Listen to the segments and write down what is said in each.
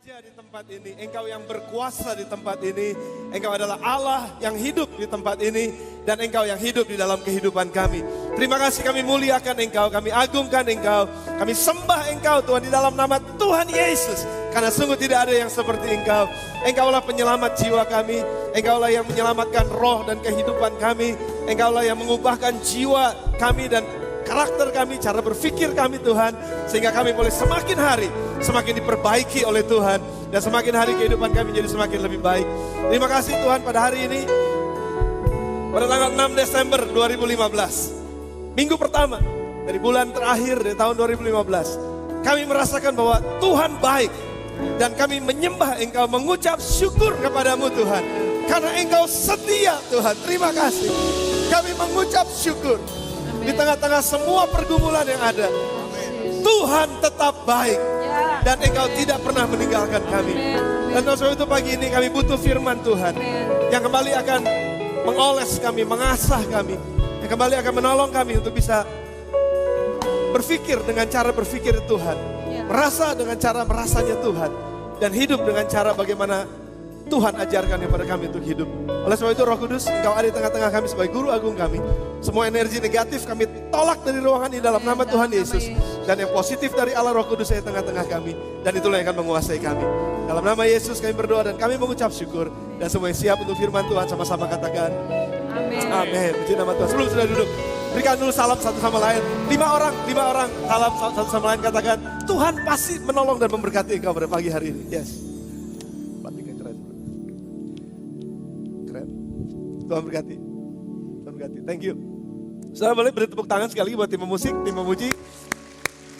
raja di tempat ini, Engkau yang berkuasa di tempat ini, Engkau adalah Allah yang hidup di tempat ini, dan Engkau yang hidup di dalam kehidupan kami. Terima kasih, kami muliakan Engkau, kami agungkan Engkau, kami sembah Engkau Tuhan di dalam nama Tuhan Yesus. Karena sungguh tidak ada yang seperti Engkau. Engkaulah penyelamat jiwa kami, Engkaulah yang menyelamatkan roh dan kehidupan kami, Engkaulah yang mengubahkan jiwa kami dan karakter kami, cara berpikir kami Tuhan, sehingga kami boleh semakin hari semakin diperbaiki oleh Tuhan, dan semakin hari kehidupan kami jadi semakin lebih baik. Terima kasih Tuhan pada hari ini, pada tanggal 6 Desember 2015, minggu pertama dari bulan terakhir dari tahun 2015, kami merasakan bahwa Tuhan baik, dan kami menyembah Engkau, mengucap syukur kepadamu Tuhan, karena Engkau setia Tuhan. Terima kasih, kami mengucap syukur. Di tengah-tengah semua pergumulan yang ada, Tuhan tetap baik, dan Engkau tidak pernah meninggalkan kami. Dan oleh sebab itu pagi ini kami butuh firman Tuhan yang kembali akan mengoles kami, mengasah kami, yang kembali akan menolong kami untuk bisa berpikir dengan cara berpikir Tuhan, merasa dengan cara merasanya Tuhan, dan hidup dengan cara bagaimana Tuhan ajarkan kepada kami untuk hidup. Oleh sebab itu Roh Kudus, Engkau ada di tengah-tengah kami sebagai guru agung kami. Semua energi negatif kami tolak dari ruangan ini dalam nama Tuhan Yesus. Dan yang positif dari Allah Roh Kudus di tengah-tengah kami. Dan itulah yang akan menguasai kami. Dalam nama Yesus kami berdoa dan kami mengucap syukur. Dan semua yang siap untuk firman Tuhan sama-sama katakan amin. Amin. Puji nama Tuhan. Sebelum sudah duduk, berikan dulu salam satu sama lain. 5 orang salam satu sama lain, katakan Tuhan pasti menolong dan memberkati engkau pada pagi hari ini. Yes. Tuhan berkati. Tuhan berkati. Thank you. Saudara boleh beri tepuk tangan sekali lagi buat tim musik, tim memuji.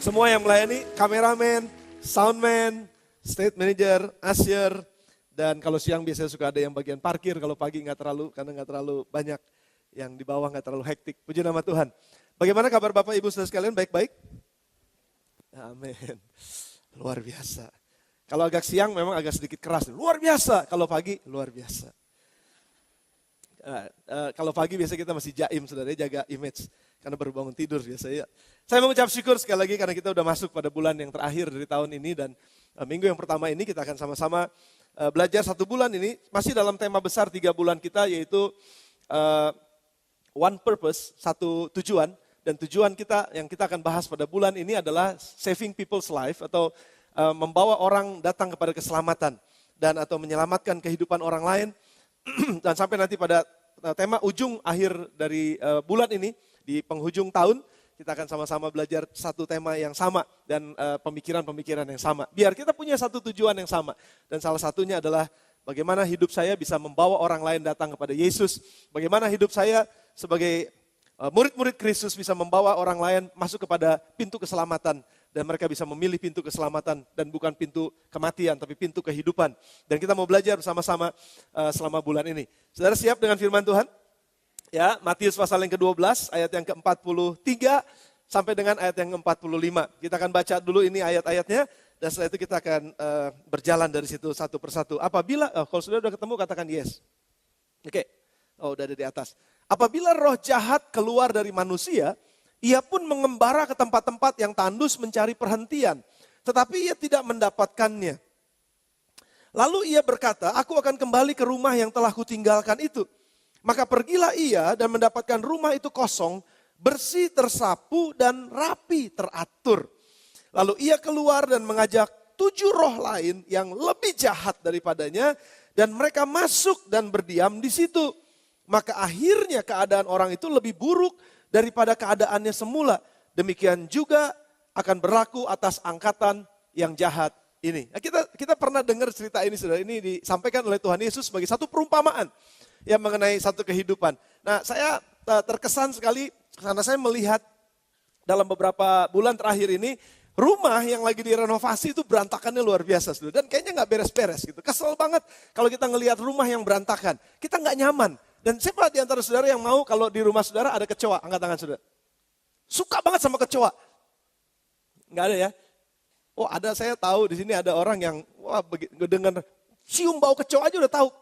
Semua yang melayani, kameramen, soundman, stage manager, usher. Dan kalau siang biasanya suka ada yang bagian parkir, kalau pagi nggak terlalu, karena nggak terlalu banyak. Yang di bawah nggak terlalu hektik. Puji nama Tuhan. Bagaimana kabar Bapak Ibu saudara sekalian? Baik-baik? Amin. Luar biasa. Kalau agak siang memang agak sedikit keras. Luar biasa. Kalau pagi, luar biasa. Kalau pagi biasa kita masih jaim, saudara, jaga image karena baru bangun tidur biasanya. Saya mengucap syukur sekali lagi karena kita udah masuk pada bulan yang terakhir dari tahun ini, dan minggu yang pertama ini kita akan sama-sama belajar 1 bulan ini masih dalam tema besar 3 bulan kita, yaitu one purpose, satu tujuan, dan tujuan kita yang kita akan bahas pada bulan ini adalah saving people's life, atau membawa orang datang kepada keselamatan dan atau menyelamatkan kehidupan orang lain. Dan sampai nanti pada tema ujung akhir dari bulan ini, di penghujung tahun, kita akan sama-sama belajar satu tema yang sama dan pemikiran-pemikiran yang sama. Biar kita punya satu tujuan yang sama. Dan salah satunya adalah bagaimana hidup saya bisa membawa orang lain datang kepada Yesus. Bagaimana hidup saya sebagai murid-murid Kristus bisa membawa orang lain masuk kepada pintu keselamatan. Dan mereka bisa memilih pintu keselamatan dan bukan pintu kematian, tapi pintu kehidupan. Dan kita mau belajar bersama-sama selama bulan ini. Saudara siap dengan firman Tuhan? Ya, Matius pasal yang ke-12, ayat yang ke-43 sampai dengan ayat yang ke-45. Kita akan baca dulu ini ayat-ayatnya, dan setelah itu kita akan berjalan dari situ satu persatu. Apabila, kalau sudah ketemu katakan yes. Oke, udah ada di atas. Apabila roh jahat keluar dari manusia, ia pun mengembara ke tempat-tempat yang tandus mencari perhentian, tetapi ia tidak mendapatkannya. Lalu ia berkata, aku akan kembali ke rumah yang telah kutinggalkan itu. Maka pergilah ia dan mendapatkan rumah itu kosong, bersih, tersapu, dan rapi, teratur. Lalu ia keluar dan mengajak 7 roh lain yang lebih jahat daripadanya, dan mereka masuk dan berdiam di situ. Maka akhirnya keadaan orang itu lebih buruk daripada keadaannya semula. Demikian juga akan berlaku atas angkatan yang jahat ini. Nah, kita pernah dengar cerita ini, saudara. Ini disampaikan oleh Tuhan Yesus sebagai satu perumpamaan yang mengenai satu kehidupan. Nah, saya terkesan sekali karena saya melihat dalam beberapa bulan terakhir ini, rumah yang lagi direnovasi itu berantakannya luar biasa, saudara. Dan kayaknya nggak beres-beres gitu. Kesel banget kalau kita ngelihat rumah yang berantakan. Kita nggak nyaman. Dan siapa di antara saudara yang mau kalau di rumah saudara ada kecoa? Angkat tangan saudara. Suka banget sama kecoa? Enggak ada ya? Oh ada, saya tahu di sini ada orang yang dengar cium bau kecoa aja udah tahu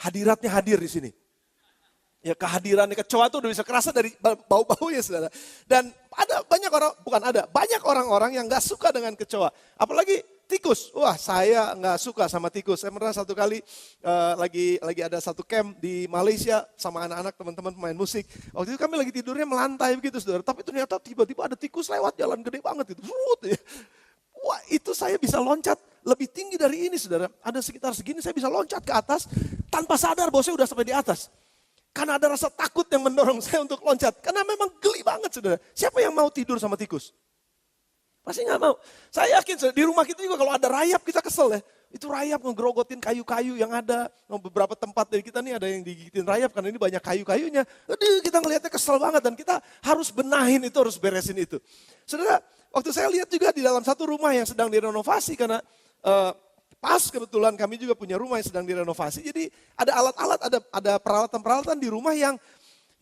hadiratnya hadir di sini. Ya kehadirannya kecoa itu udah bisa kerasa dari bau-baunya saudara. Dan ada banyak orang, banyak orang-orang yang gak suka dengan kecoa. Apalagi tikus. Wah, saya nggak suka sama tikus. Saya pernah satu kali lagi ada satu camp di Malaysia sama anak-anak teman-teman pemain musik. Waktu itu kami lagi tidurnya melantai begitu, saudara. Tapi ternyata tiba-tiba ada tikus lewat jalan gede banget itu. Ya. Wah, itu saya bisa loncat lebih tinggi dari ini, saudara. Ada sekitar segini, saya bisa loncat ke atas tanpa sadar bahwa saya udah sampai di atas. Karena ada rasa takut yang mendorong saya untuk loncat. Karena memang geli banget, saudara. Siapa yang mau tidur sama tikus? Pasti nggak mau. Saya yakin di rumah kita juga kalau ada rayap kita kesel ya. Itu rayap ngegrogotin kayu-kayu yang ada. Beberapa tempat dari kita nih ada yang digigitin rayap karena ini banyak kayu-kayunya. Aduh, kita ngelihatnya kesel banget dan kita harus benahin itu, harus beresin itu. Saudara, waktu saya lihat juga di dalam satu rumah yang sedang direnovasi karena pas kebetulan kami juga punya rumah yang sedang direnovasi. Jadi ada alat-alat, ada peralatan-peralatan di rumah yang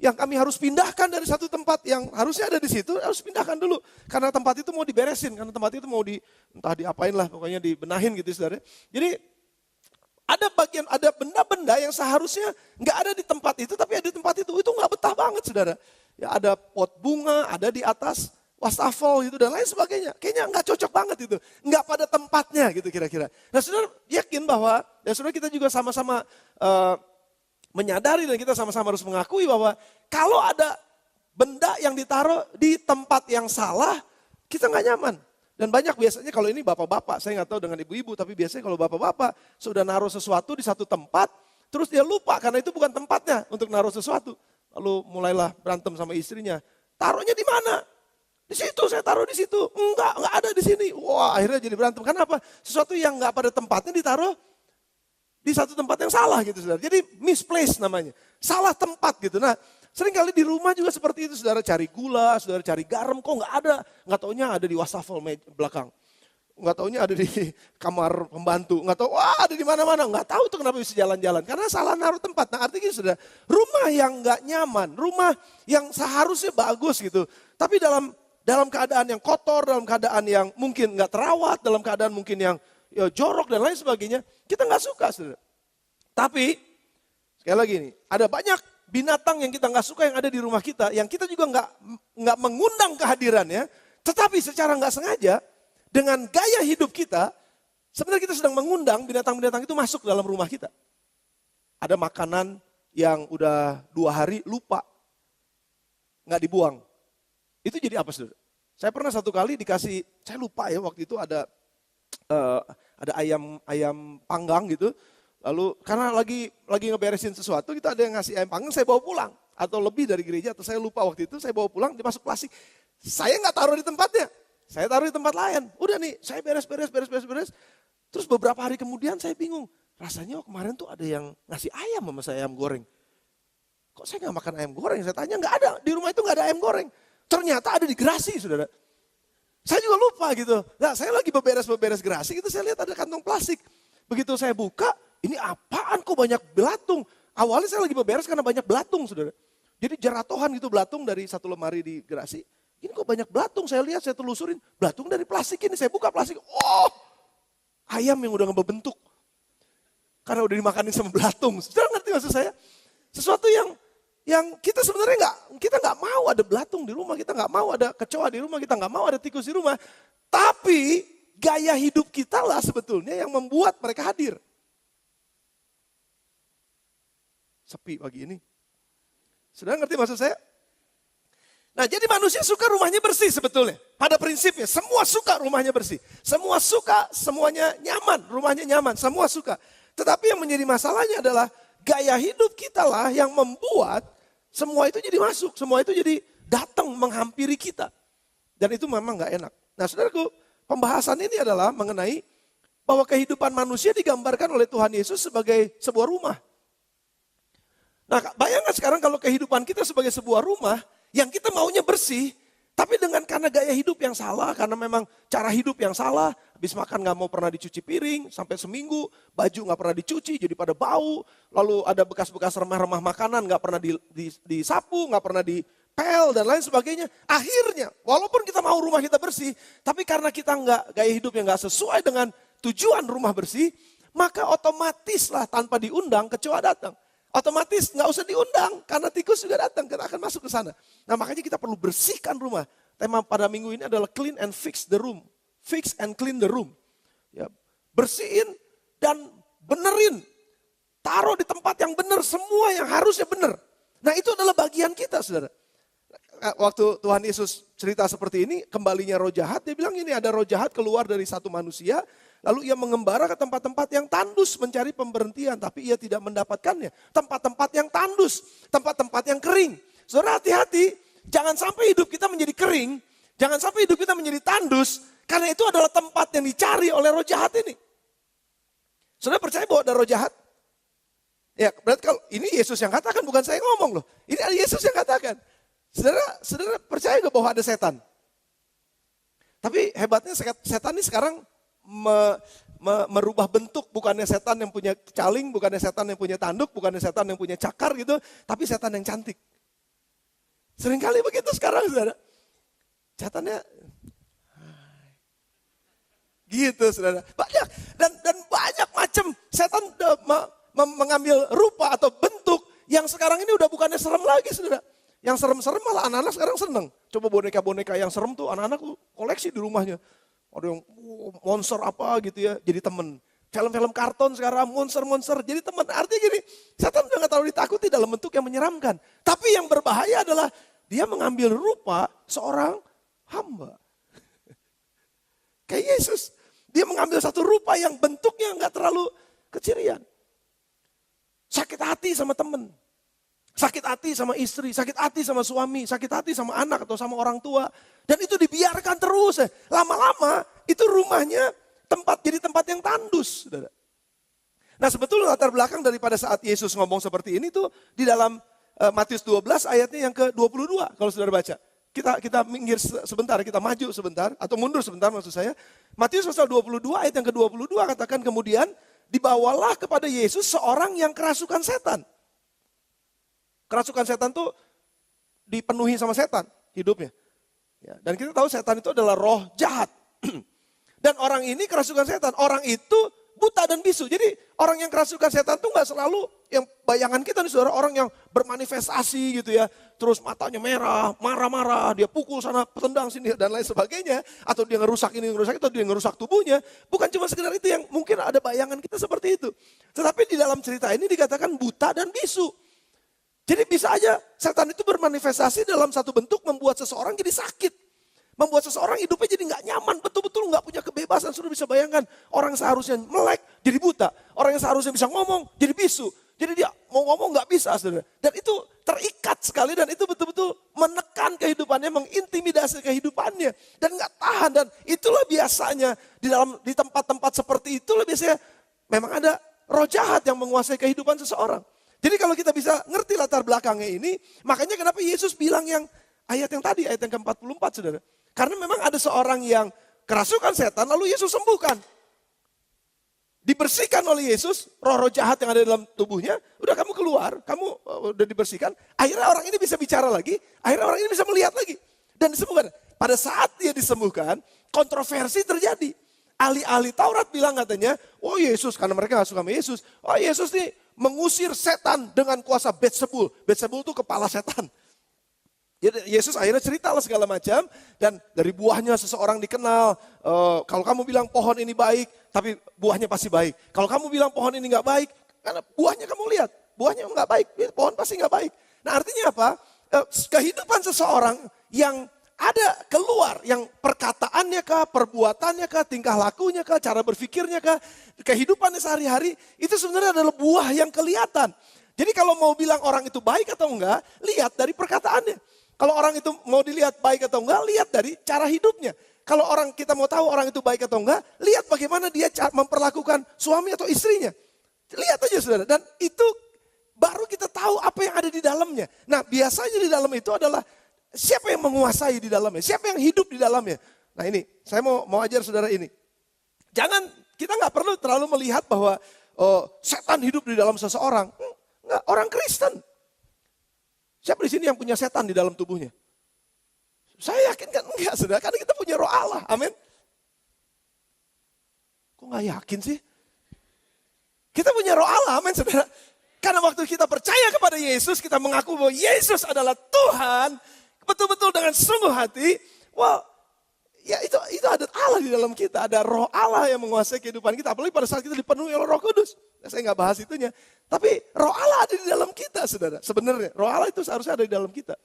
kami harus pindahkan dari satu tempat yang harusnya ada di situ, harus pindahkan dulu. Karena tempat itu mau diberesin, karena tempat itu mau entah diapain lah, pokoknya dibenahin gitu saudara. Jadi ada benda-benda yang seharusnya nggak ada di tempat itu, tapi ada di tempat itu nggak betah banget saudara. Ya ada pot bunga, ada di atas wastafel gitu dan lain sebagainya. Kayaknya nggak cocok banget itu, nggak pada tempatnya gitu kira-kira. Nah saudara yakin bahwa, dan saudara kita juga sama-sama menyadari dan kita sama-sama harus mengakui bahwa kalau ada benda yang ditaruh di tempat yang salah, kita nggak nyaman. Dan banyak biasanya kalau ini bapak-bapak, saya nggak tahu dengan ibu-ibu, tapi biasanya kalau bapak-bapak sudah naruh sesuatu di satu tempat, terus dia lupa karena itu bukan tempatnya untuk naruh sesuatu. Lalu mulailah berantem sama istrinya, taruhnya di mana? Di situ, saya taruh di situ. Enggak ada di sini. Wah, akhirnya jadi berantem. Kenapa? Sesuatu yang nggak pada tempatnya ditaruh di satu tempat yang salah gitu saudara. Jadi misplaced namanya. Salah tempat gitu. Nah seringkali di rumah juga seperti itu saudara. Cari gula, saudara cari garam kok nggak ada. Nggak taunya ada di wastafel belakang. Nggak taunya ada di kamar pembantu. Nggak tahu, wah ada di mana-mana. Nggak tahu tuh kenapa bisa jalan-jalan. Karena salah naruh tempat. Nah artinya saudara, rumah yang nggak nyaman. Rumah yang seharusnya bagus gitu. Tapi dalam keadaan yang kotor, dalam keadaan yang mungkin nggak terawat, dalam keadaan mungkin yang jorok dan lain sebagainya, kita nggak suka, saudara. Tapi sekali lagi nih, ada banyak binatang yang kita nggak suka yang ada di rumah kita, yang kita juga nggak mengundang kehadirannya, tetapi secara nggak sengaja dengan gaya hidup kita, sebenarnya kita sedang mengundang binatang-binatang itu masuk dalam rumah kita. Ada makanan yang udah 2 hari lupa, nggak dibuang. Itu jadi apa, saudara? Saya pernah satu kali dikasih, saya lupa ya waktu itu ada ayam panggang gitu. Lalu karena lagi ngeberesin sesuatu, kita ada yang ngasih ayam panggang, saya bawa pulang. Atau lebih dari gereja, atau saya lupa waktu itu, saya bawa pulang, dimasuk plastik. Saya nggak taruh di tempatnya, saya taruh di tempat lain. Udah nih, saya beres. Terus beberapa hari kemudian saya bingung. Rasanya kemarin tuh ada yang ngasih ayam sama saya, ayam goreng. Kok saya nggak makan ayam goreng? Saya tanya, nggak ada, di rumah itu nggak ada ayam goreng. Ternyata ada di gerasi, saudara. Saya juga lupa gitu. Nah, saya lagi beberes gerasi gitu, saya lihat ada kantong plastik. Begitu saya buka, ini apaan kok banyak belatung. Awalnya saya lagi beberes karena banyak belatung, saudara. Jadi jeratohan gitu belatung dari satu lemari di gerasi. Ini kok banyak belatung, saya lihat, saya telusurin. Belatung dari plastik ini, saya buka plastik. Oh, ayam yang udah ngebentuk. Karena udah dimakanin sama belatung. Saudara ngerti maksud saya? Sesuatu yang kita sebenarnya kita nggak mau ada belatung di rumah, kita nggak mau ada kecoa di rumah, kita nggak mau ada tikus di rumah. Tapi gaya hidup kita lah sebetulnya yang membuat mereka hadir. Sepi pagi ini. Sudah ngerti maksud saya? Nah jadi manusia suka rumahnya bersih sebetulnya. Pada prinsipnya semua suka rumahnya bersih. Semua suka, semuanya nyaman, rumahnya nyaman, semua suka. Tetapi yang menjadi masalahnya adalah gaya hidup kita lah yang membuat semua itu jadi masuk. Semua itu jadi datang menghampiri kita. Dan itu memang gak enak. Nah saudaraku, pembahasan ini adalah mengenai bahwa kehidupan manusia digambarkan oleh Tuhan Yesus sebagai sebuah rumah. Nah bayangkan sekarang kalau kehidupan kita sebagai sebuah rumah, yang kita maunya bersih, tapi karena gaya hidup yang salah, karena memang cara hidup yang salah, habis makan gak mau pernah dicuci piring, sampai seminggu, baju gak pernah dicuci, jadi pada bau, lalu ada bekas-bekas remah-remah makanan gak pernah disapu, gak pernah dipel, dan lain sebagainya. Akhirnya, walaupun kita mau rumah kita bersih, tapi karena kita gaya hidup yang gak sesuai dengan tujuan rumah bersih, maka otomatis lah tanpa diundang kecoa datang. Otomatis nggak usah diundang karena tikus juga datang, kita akan masuk ke sana. Nah makanya kita perlu bersihkan rumah. Tema pada minggu ini adalah clean and fix the room. Fix and clean the room. Ya, bersihin dan benerin. Taruh di tempat yang benar semua yang harusnya benar. Nah itu adalah bagian kita saudara. Waktu Tuhan Yesus cerita seperti ini, kembalinya roh jahat, dia bilang ini ada roh jahat keluar dari satu manusia, lalu ia mengembara ke tempat-tempat yang tandus mencari pemberhentian, tapi ia tidak mendapatkannya. Tempat-tempat yang tandus, tempat-tempat yang kering. Saudara hati-hati, jangan sampai hidup kita menjadi kering, jangan sampai hidup kita menjadi tandus, karena itu adalah tempat yang dicari oleh roh jahat ini. Saudara percaya bahwa ada roh jahat? Ya berarti kalau ini Yesus yang katakan, bukan saya ngomong loh. Ini ada Yesus yang katakan. Saudara percaya gak bahwa ada setan? Tapi hebatnya setan ini sekarang merubah bentuk. Bukannya setan yang punya caling, bukannya setan yang punya tanduk, bukannya setan yang punya cakar gitu. Tapi setan yang cantik. Seringkali begitu sekarang saudara. Setannya gitu saudara. Banyak dan banyak macam setan mengambil rupa atau bentuk yang sekarang ini udah bukannya serem lagi saudara. Yang serem-serem malah anak-anak sekarang seneng. Coba boneka-boneka yang serem tuh anak-anak koleksi di rumahnya. Ada yang monster apa gitu ya jadi temen. Film-film karton sekarang monster-monster jadi teman. Artinya gini, setan udah gak terlalu ditakuti dalam bentuk yang menyeramkan. Tapi yang berbahaya adalah dia mengambil rupa seorang hamba. Kayak Yesus. Dia mengambil satu rupa yang bentuknya gak terlalu kecirian. Sakit hati sama temen. Sakit hati sama istri, sakit hati sama suami, sakit hati sama anak atau sama orang tua. Dan itu dibiarkan terus. Lama-lama itu rumahnya jadi tempat yang tandus. Saudara. Nah sebetulnya latar belakang daripada saat Yesus ngomong seperti ini tuh di dalam Matius 12 ayatnya yang ke-22 kalau saudara baca. Kita minggir sebentar, kita maju sebentar atau mundur sebentar maksud saya. Matius pasal 22 ayat yang ke-22 katakan kemudian dibawalah kepada Yesus seorang yang kerasukan setan. Kerasukan setan tuh dipenuhi sama setan hidupnya. Ya, dan kita tahu setan itu adalah roh jahat. Dan orang ini kerasukan setan. Orang itu buta dan bisu. Jadi orang yang kerasukan setan tuh gak selalu yang bayangan kita nih saudara. Orang yang bermanifestasi gitu ya. Terus matanya merah, marah-marah. Dia pukul sana, tendang sini dan lain sebagainya. Atau dia ngerusak ini, ngerusak itu. Atau dia ngerusak tubuhnya. Bukan cuma sekedar itu yang mungkin ada bayangan kita seperti itu. Tetapi di dalam cerita ini dikatakan buta dan bisu. Jadi bisa aja setan itu bermanifestasi dalam satu bentuk membuat seseorang jadi sakit. Membuat seseorang hidupnya jadi gak nyaman, betul-betul gak punya kebebasan. Sudah bisa bayangkan orang seharusnya melek jadi buta. Orang yang seharusnya bisa ngomong jadi bisu. Jadi dia mau ngomong gak bisa saudara. Dan itu terikat sekali dan itu betul-betul menekan kehidupannya, mengintimidasi kehidupannya. Dan gak tahan dan itulah biasanya di tempat-tempat seperti itulah biasanya memang ada roh jahat yang menguasai kehidupan seseorang. Jadi kalau kita bisa ngerti latar belakangnya ini, makanya kenapa Yesus bilang yang ayat yang tadi, ayat yang ke-44 saudara. Karena memang ada seorang yang kerasukan setan lalu Yesus sembuhkan. Dibersihkan oleh Yesus, roh-roh jahat yang ada dalam tubuhnya, udah kamu keluar, kamu udah dibersihkan. Akhirnya orang ini bisa bicara lagi, akhirnya orang ini bisa melihat lagi. Dan disembuhkan. Pada saat dia disembuhkan, kontroversi terjadi. Ahli-ahli Taurat bilang katanya, oh Yesus, karena mereka gak suka sama Yesus. Oh Yesus nih mengusir setan dengan kuasa Beelzebul. Beelzebul itu kepala setan. Jadi Yesus akhirnya cerita lah segala macam. Dan dari buahnya seseorang dikenal. Kalau kamu bilang pohon ini baik, tapi buahnya pasti baik. Kalau kamu bilang pohon ini gak baik, karena buahnya kamu lihat. Buahnya gak baik, pohon pasti gak baik. Nah artinya apa? Kehidupan seseorang yang ada keluar yang perkataannya kah, perbuatannya kah, tingkah lakunya kah, cara berpikirnya kah, kehidupannya sehari-hari, itu sebenarnya adalah buah yang kelihatan. Jadi kalau mau bilang orang itu baik atau enggak, lihat dari perkataannya. Kalau orang itu mau dilihat baik atau enggak, lihat dari cara hidupnya. Kalau kita mau tahu orang itu baik atau enggak, lihat bagaimana dia memperlakukan suami atau istrinya. Lihat aja saudara, dan itu baru kita tahu apa yang ada di dalamnya. Nah biasanya di dalam itu adalah siapa yang menguasai di dalamnya? Siapa yang hidup di dalamnya? Nah ini, saya mau ajar saudara ini. Kita nggak perlu terlalu melihat bahwa setan hidup di dalam seseorang. Enggak, orang Kristen. Siapa di sini yang punya setan di dalam tubuhnya? Saya yakin kan enggak, saudara. Karena kita punya roh Allah, amin. Kok nggak yakin sih? Kita punya roh Allah, amin saudara. Karena waktu kita percaya kepada Yesus, kita mengaku bahwa Yesus adalah Tuhan, betul-betul dengan sungguh hati, wah Ya itu ada Allah di dalam kita, ada roh Allah yang menguasai kehidupan kita. Apalagi pada saat kita dipenuhi oleh Roh Kudus. Saya nggak bahas itunya. Tapi roh Allah ada di dalam kita, saudara. Sebenarnya roh Allah itu seharusnya ada di dalam kita.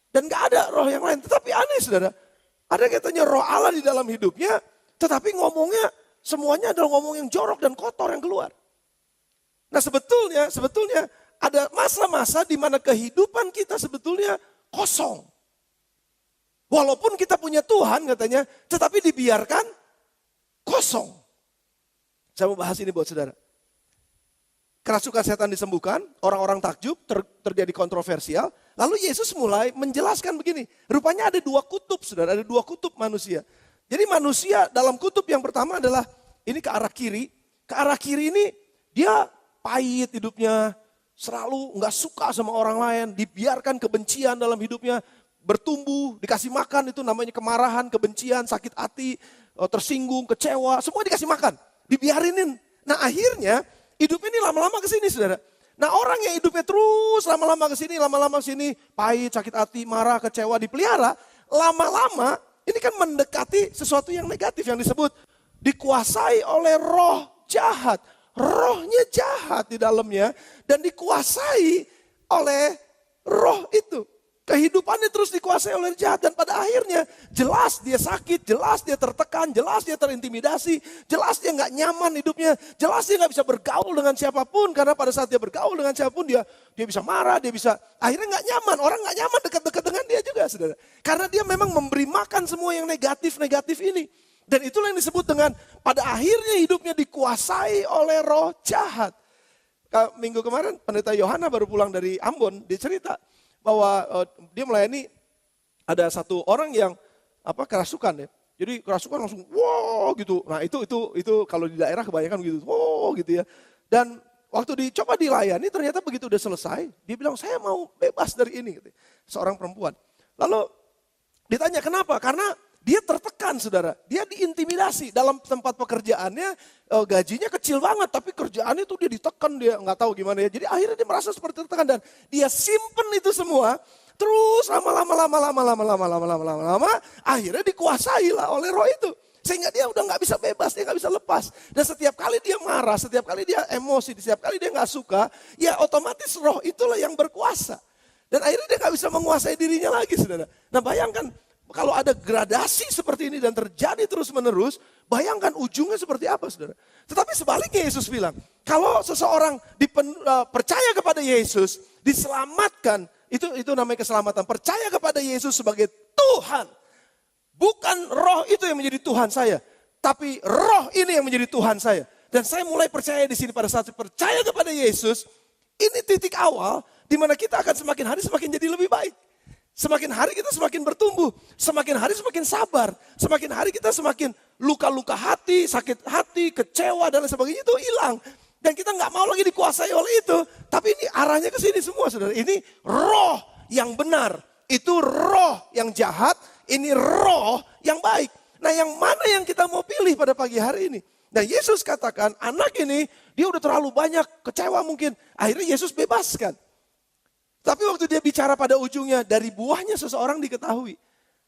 Dan nggak ada roh yang lain. Tetapi aneh, saudara. Ada katanya roh Allah di dalam hidupnya, tetapi ngomongnya semuanya adalah ngomong yang jorok dan kotor yang keluar. Nah sebetulnya ada masa-masa di mana kehidupan kita sebetulnya kosong. Walaupun kita punya Tuhan katanya, tetapi dibiarkan kosong. Saya mau bahas ini buat saudara. Kerasukan setan disembuhkan, orang-orang takjub, terjadi kontroversial. Lalu Yesus mulai menjelaskan begini. Rupanya ada dua kutub, saudara, ada dua kutub manusia. Jadi manusia dalam kutub yang pertama adalah, ini ke arah kiri. Ke arah kiri ini dia pahit hidupnya, selalu nggak suka sama orang lain, dibiarkan kebencian dalam hidupnya, bertumbuh, dikasih makan itu namanya kemarahan, kebencian, sakit hati, tersinggung, kecewa, semua dikasih makan, dibiarinin. Nah akhirnya hidupnya ini lama-lama ke sini, saudara. Nah orang yang hidupnya terus lama-lama ke sini, pahit, sakit hati, marah, kecewa, dipelihara, lama-lama ini kan mendekati sesuatu yang negatif yang disebut dikuasai oleh roh jahat. Rohnya jahat di dalamnya dan dikuasai oleh roh itu. Kehidupannya terus dikuasai oleh jahat dan pada akhirnya jelas dia sakit, jelas dia tertekan, jelas dia terintimidasi, jelas dia nggak nyaman hidupnya, jelas dia nggak bisa bergaul dengan siapapun karena pada saat dia bergaul dengan siapapun dia bisa marah, dia bisa akhirnya nggak nyaman, orang nggak nyaman dekat-dekat dengan dia juga, saudara. Karena dia memang memberi makan semua yang negatif-negatif ini. Dan itulah yang disebut dengan pada akhirnya hidupnya dikuasai oleh roh jahat. Minggu kemarin pendeta Yohana baru pulang dari Ambon, dia cerita bahwa dia melayani ada satu orang yang kerasukan ya. Jadi kerasukan langsung wow gitu. Nah itu kalau di daerah kebanyakan begitu. Wow gitu ya. Dan waktu dicoba dilayani ternyata begitu udah selesai, dia bilang saya mau bebas dari ini gitu. Seorang perempuan. Lalu ditanya kenapa? Karena dia tertekan, saudara. Dia diintimidasi dalam tempat pekerjaannya, gajinya kecil banget, tapi kerjaannya tuh dia ditekan, dia nggak tahu gimana ya. Jadi akhirnya dia merasa seperti tertekan dan dia simpen itu semua. Terus lama-lama, akhirnya dikuasai lah oleh roh itu. Sehingga dia udah nggak bisa bebas, dia nggak bisa lepas. Dan setiap kali dia marah, setiap kali dia emosi, setiap kali dia nggak suka, ya otomatis roh itulah yang berkuasa. Dan akhirnya dia nggak bisa menguasai dirinya lagi, saudara. Nah bayangkan, kalau ada gradasi seperti ini dan terjadi terus menerus, bayangkan ujungnya seperti apa, saudara. Tetapi sebaliknya Yesus bilang, kalau seseorang percaya kepada Yesus, diselamatkan, itu namanya keselamatan. Percaya kepada Yesus sebagai Tuhan. Bukan roh itu yang menjadi Tuhan saya, tapi roh ini yang menjadi Tuhan saya. Dan saya mulai percaya di sini pada saat saya percaya kepada Yesus, ini titik awal di mana kita akan semakin hari semakin jadi lebih baik. Semakin hari kita semakin bertumbuh, semakin hari semakin sabar, semakin hari kita semakin luka-luka hati, sakit hati, kecewa dan lain sebagainya itu hilang. Dan kita nggak mau lagi dikuasai oleh itu. Tapi ini arahnya ke sini semua, saudara. Ini roh yang benar, itu roh yang jahat, ini roh yang baik. Nah yang mana yang kita mau pilih pada pagi hari ini? Nah Yesus katakan anak ini dia udah terlalu banyak kecewa mungkin. Akhirnya Yesus bebaskan. Tapi waktu dia bicara pada ujungnya, dari buahnya seseorang diketahui.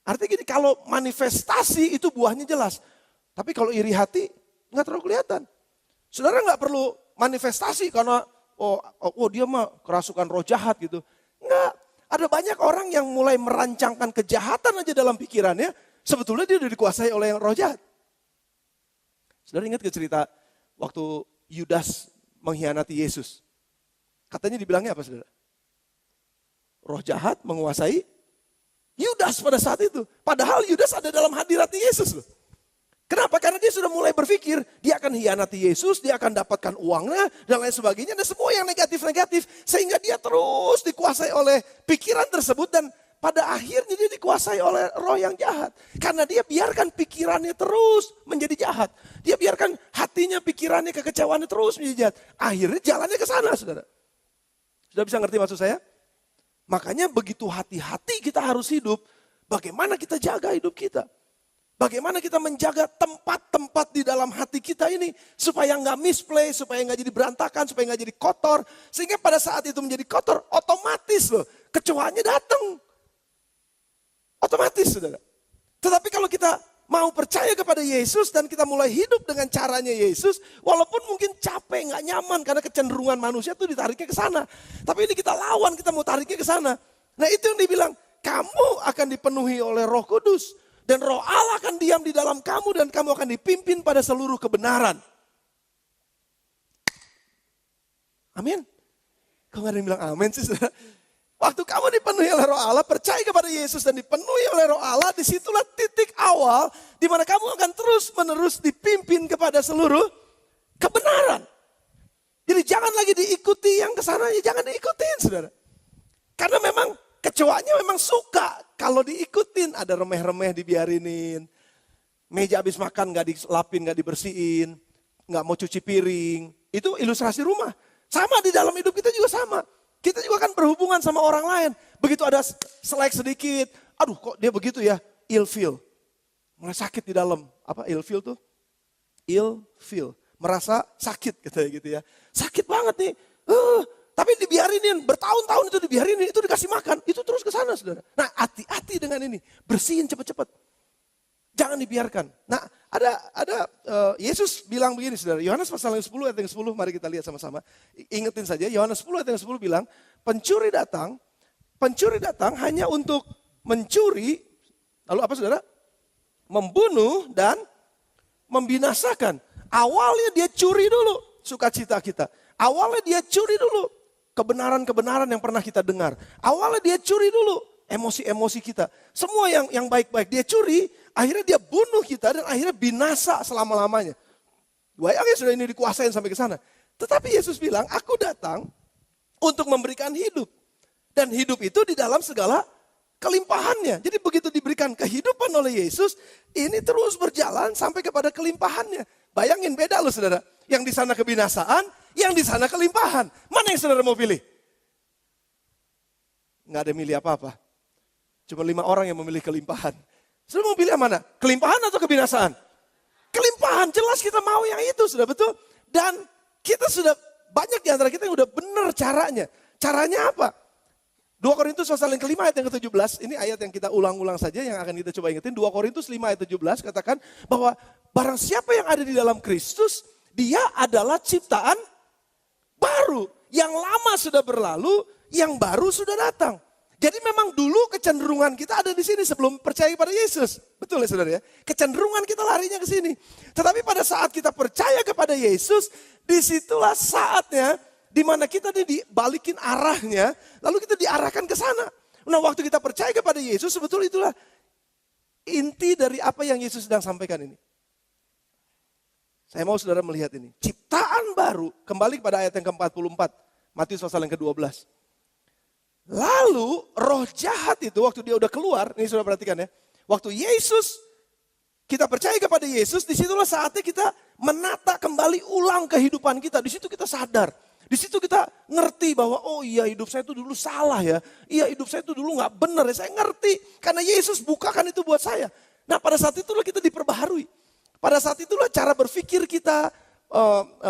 Artinya gini, kalau manifestasi itu buahnya jelas. Tapi kalau iri hati, nggak terlalu kelihatan. Saudara nggak perlu manifestasi karena, dia mah kerasukan roh jahat gitu. Nggak, ada banyak orang yang mulai merancangkan kejahatan aja dalam pikirannya, sebetulnya dia udah dikuasai oleh roh jahat. Saudara ingat ke cerita waktu Yudas mengkhianati Yesus? Katanya dibilangnya apa, saudara? Roh jahat menguasai Yudas pada saat itu. Padahal Yudas ada dalam hadirat Yesus loh. Kenapa? Karena dia sudah mulai berpikir, dia akan hianati Yesus, dia akan dapatkan uangnya, dan lain sebagainya. Dan semua yang negatif-negatif. Sehingga dia terus dikuasai oleh pikiran tersebut. Dan pada akhirnya dia dikuasai oleh roh yang jahat. Karena dia biarkan pikirannya terus menjadi jahat. Dia biarkan hatinya, pikirannya, kekecewaannya terus menjadi jahat. Akhirnya jalannya ke sana, saudara. Sudah bisa ngerti maksud saya? Makanya begitu hati-hati kita harus hidup, bagaimana kita jaga hidup kita. Bagaimana kita menjaga tempat-tempat di dalam hati kita ini, supaya nggak misplay, supaya nggak jadi berantakan, supaya nggak jadi kotor. Sehingga pada saat itu menjadi kotor, otomatis loh, kecoanya datang. Otomatis, saudara. Tetapi kalau kita mau percaya kepada Yesus dan kita mulai hidup dengan caranya Yesus, walaupun mungkin capek, nggak nyaman karena kecenderungan manusia tuh ditariknya ke sana. Tapi ini kita lawan, kita mau tariknya ke sana. Nah itu yang dibilang, kamu akan dipenuhi oleh Roh Kudus dan Roh Allah akan diam di dalam kamu dan kamu akan dipimpin pada seluruh kebenaran. Amin. Kok nggak ada yang bilang amin sih, saudara? Waktu kamu dipenuhi oleh Roh Allah, percaya kepada Yesus dan dipenuhi oleh Roh Allah, disitulah titik awal di mana kamu akan terus-menerus dipimpin kepada seluruh kebenaran. Jadi jangan lagi diikuti yang kesana, ya jangan diikutin, saudara. Karena memang kecoanya memang suka kalau diikutin, ada remeh-remeh dibiarinin, meja habis makan gak dilapin, gak dibersihin, gak mau cuci piring, itu ilustrasi rumah. Sama di dalam hidup kita juga sama. Kita juga akan berhubungan sama orang lain. Begitu ada selek sedikit, aduh kok dia begitu ya, ill feel. Mulai sakit di dalam. Apa ill feel tuh? Ill feel. Merasa sakit katanya gitu ya. Sakit banget nih. Tapi dibiarinin, bertahun-tahun itu dibiarinin, itu dikasih makan. Itu terus ke sana, saudara. Nah hati-hati dengan ini. Bersihin cepet-cepet. Jangan dibiarkan. Nah ada Yesus bilang begini, saudara. Yohanes pasal yang 10 ayat yang 10, mari kita lihat sama-sama. Ingetin saja, Yohanes 10 ayat yang 10 bilang, pencuri datang hanya untuk mencuri, lalu apa saudara? Membunuh dan membinasakan. Awalnya dia curi dulu sukacita kita. Awalnya dia curi dulu kebenaran-kebenaran yang pernah kita dengar. Awalnya dia curi dulu emosi-emosi kita. Semua yang baik-baik dia curi, akhirnya dia bunuh kita dan akhirnya binasa selama-lamanya. Bayangin sudah ini dikuasain sampai ke sana. Tetapi Yesus bilang, aku datang untuk memberikan hidup. Dan hidup itu di dalam segala kelimpahannya. Jadi begitu diberikan kehidupan oleh Yesus, ini terus berjalan sampai kepada kelimpahannya. Bayangin beda loh saudara. Yang di sana kebinasaan, yang di sana kelimpahan. Mana yang saudara mau pilih? Nggak ada milih apa-apa. Cuma 5 orang yang memilih kelimpahan. Saudara mau pilih yang mana? Kelimpahan atau kebinasaan? Kelimpahan, jelas kita mau yang itu, sudah betul. Dan kita sudah, banyak di antara kita yang udah benar caranya. Caranya apa? 2 Korintus pasal yang kelima ayat yang ke-17, ini ayat yang kita ulang-ulang saja yang akan kita coba ingetin. 2 Korintus 5 ayat 17 katakan bahwa barang siapa yang ada di dalam Kristus, dia adalah ciptaan baru. Yang lama sudah berlalu, yang baru sudah datang. Jadi memang dulu kecenderungan kita ada di sini sebelum percaya kepada Yesus. Betul ya saudara ya? Kecenderungan kita larinya ke sini. Tetapi pada saat kita percaya kepada Yesus, disitulah saatnya di mana kita dibalikin arahnya, lalu kita diarahkan ke sana. Nah waktu kita percaya kepada Yesus, sebetulnya itulah inti dari apa yang Yesus sedang sampaikan ini. Saya mau saudara melihat ini. Ciptaan baru, kembali kepada ayat yang ke-44, Matius pasal yang ke-12. Lalu roh jahat itu waktu dia udah keluar, ini sudah perhatikan ya. Waktu Yesus, kita percaya kepada Yesus, disitulah saatnya kita menata kembali ulang kehidupan kita. Di situ kita sadar, di situ kita ngerti bahwa oh iya hidup saya itu dulu salah ya. Iya hidup saya itu dulu gak benar ya, saya ngerti. Karena Yesus bukakan itu buat saya. Nah pada saat itulah kita diperbaharui. Pada saat itulah cara berpikir kita,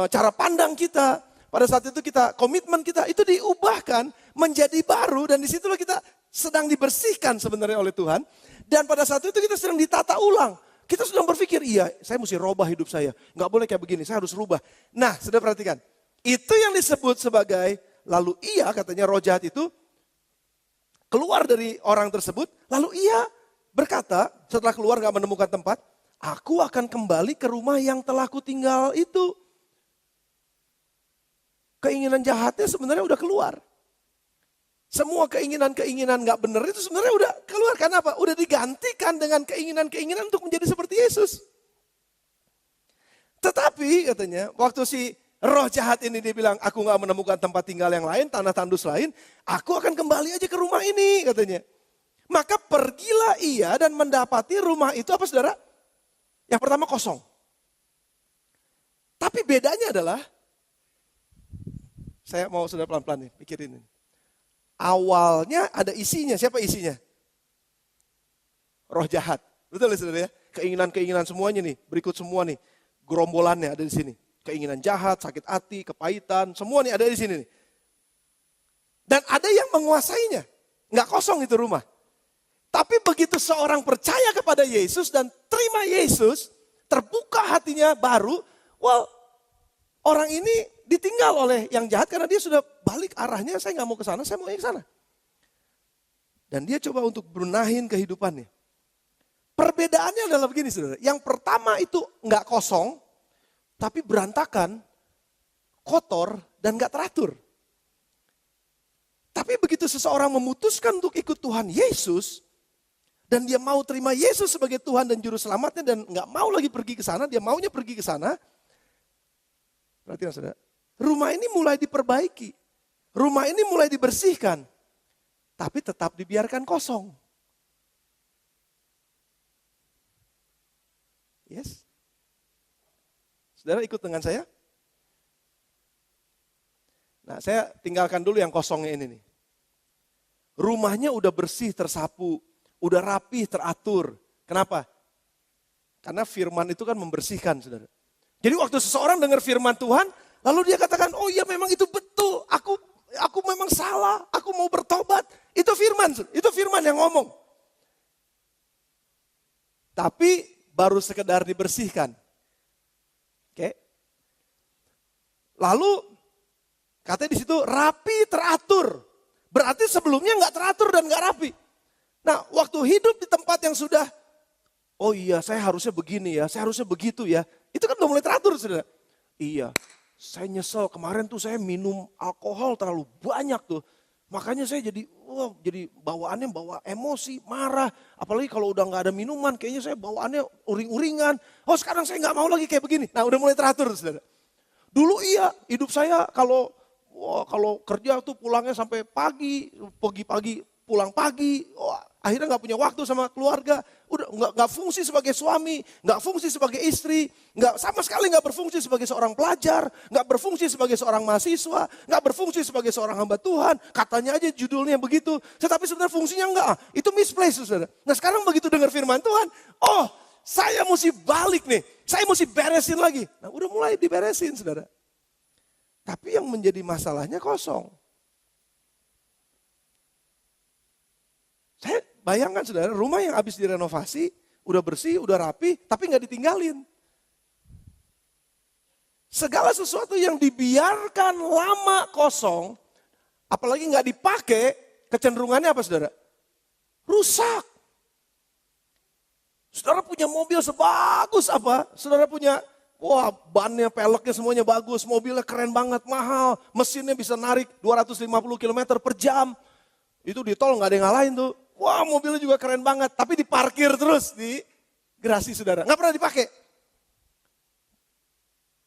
cara pandang kita. Pada saat itu kita, komitmen kita itu diubahkan menjadi baru dan disitulah kita sedang dibersihkan sebenarnya oleh Tuhan. Dan pada saat itu kita sedang ditata ulang. Kita sedang berpikir, iya saya mesti rubah hidup saya. Nggak boleh kayak begini, saya harus rubah. Nah sudah perhatikan, itu yang disebut sebagai, lalu ia katanya roh jahat itu keluar dari orang tersebut. Lalu ia berkata setelah keluar gak menemukan tempat, aku akan kembali ke rumah yang telah kutinggal itu. Keinginan jahatnya sebenarnya udah keluar. Semua keinginan-keinginan gak benar itu sebenarnya udah keluar. Karena apa? Udah digantikan dengan keinginan-keinginan untuk menjadi seperti Yesus. Tetapi katanya waktu si roh jahat ini dia bilang aku gak menemukan tempat tinggal yang lain, tanah tandus lain. Aku akan kembali aja ke rumah ini katanya. Maka pergilah ia dan mendapati rumah itu apa saudara? Yang pertama kosong. Tapi bedanya adalah, saya mau sudah pelan-pelan nih, pikirin ini. Awalnya ada isinya, siapa isinya? Roh jahat, betul ya saudara ya? Keinginan-keinginan semuanya nih, berikut semua nih, gerombolannya ada di sini. Keinginan jahat, sakit hati, kepahitan, semua nih ada di sini nih. Dan ada yang menguasainya, nggak kosong itu rumah. Tapi begitu seorang percaya kepada Yesus dan terima Yesus, terbuka hatinya baru, orang ini ditinggal oleh yang jahat karena dia sudah balik arahnya, saya nggak mau ke sana, saya mau ke sana. Dan dia coba untuk benahin kehidupannya. Perbedaannya adalah begini saudara, yang pertama itu nggak kosong, tapi berantakan, kotor, dan nggak teratur. Tapi begitu seseorang memutuskan untuk ikut Tuhan Yesus, dan dia mau terima Yesus sebagai Tuhan dan Juru Selamatnya, dan nggak mau lagi pergi ke sana, dia maunya pergi ke sana. Perhatikan saudara, rumah ini mulai diperbaiki, rumah ini mulai dibersihkan, tapi tetap dibiarkan kosong. Yes? Saudara ikut dengan saya? Nah, saya tinggalkan dulu yang kosongnya ini nih. Rumahnya udah bersih, tersapu, udah rapi, teratur. Kenapa? Karena firman itu kan membersihkan, saudara. Jadi waktu seseorang dengar firman Tuhan, lalu dia katakan, oh iya memang itu betul, aku memang salah, aku mau bertobat. Itu firman yang ngomong. Tapi baru sekedar dibersihkan. Oke. Lalu katanya di situ rapi, teratur. Berarti sebelumnya nggak teratur dan nggak rapi. Nah, waktu hidup di tempat yang sudah, oh iya saya harusnya begini ya, saya harusnya begitu ya. Itu kan udah mulai teratur saudara. Iya, saya nyesel kemarin tuh saya minum alkohol terlalu banyak tuh. Makanya saya jadi bawaannya bawa emosi, marah. Apalagi kalau udah nggak ada minuman, kayaknya saya bawaannya uring-uringan. Oh sekarang saya nggak mau lagi kayak begini. Nah udah mulai teratur saudara. Dulu iya, hidup saya kalau kerja tuh pulangnya sampai pagi pulang pagi, akhirnya nggak punya waktu sama keluarga, udah nggak fungsi sebagai suami, nggak fungsi sebagai istri, sama sekali nggak berfungsi sebagai seorang pelajar, nggak berfungsi sebagai seorang mahasiswa, nggak berfungsi sebagai seorang hamba Tuhan. Katanya aja judulnya begitu, tetapi sebenarnya fungsinya enggak. Itu misplaced saudara. Nah sekarang begitu dengar firman Tuhan, oh saya mesti balik nih, saya mesti beresin lagi. Nah udah mulai diberesin saudara. Tapi yang menjadi masalahnya kosong. Saya bayangkan saudara, rumah yang habis direnovasi, udah bersih, udah rapi, tapi nggak ditinggalin. Segala sesuatu yang dibiarkan lama kosong, apalagi nggak dipakai, kecenderungannya apa saudara? Rusak. Saudara punya mobil sebagus apa? Saudara punya, bannya, peleknya semuanya bagus, mobilnya keren banget, mahal, mesinnya bisa narik 250 km per jam. Itu di tol nggak ada yang ngalahin tuh. Wah mobilnya juga keren banget, tapi diparkir terus di garasi saudara. Nggak pernah dipakai.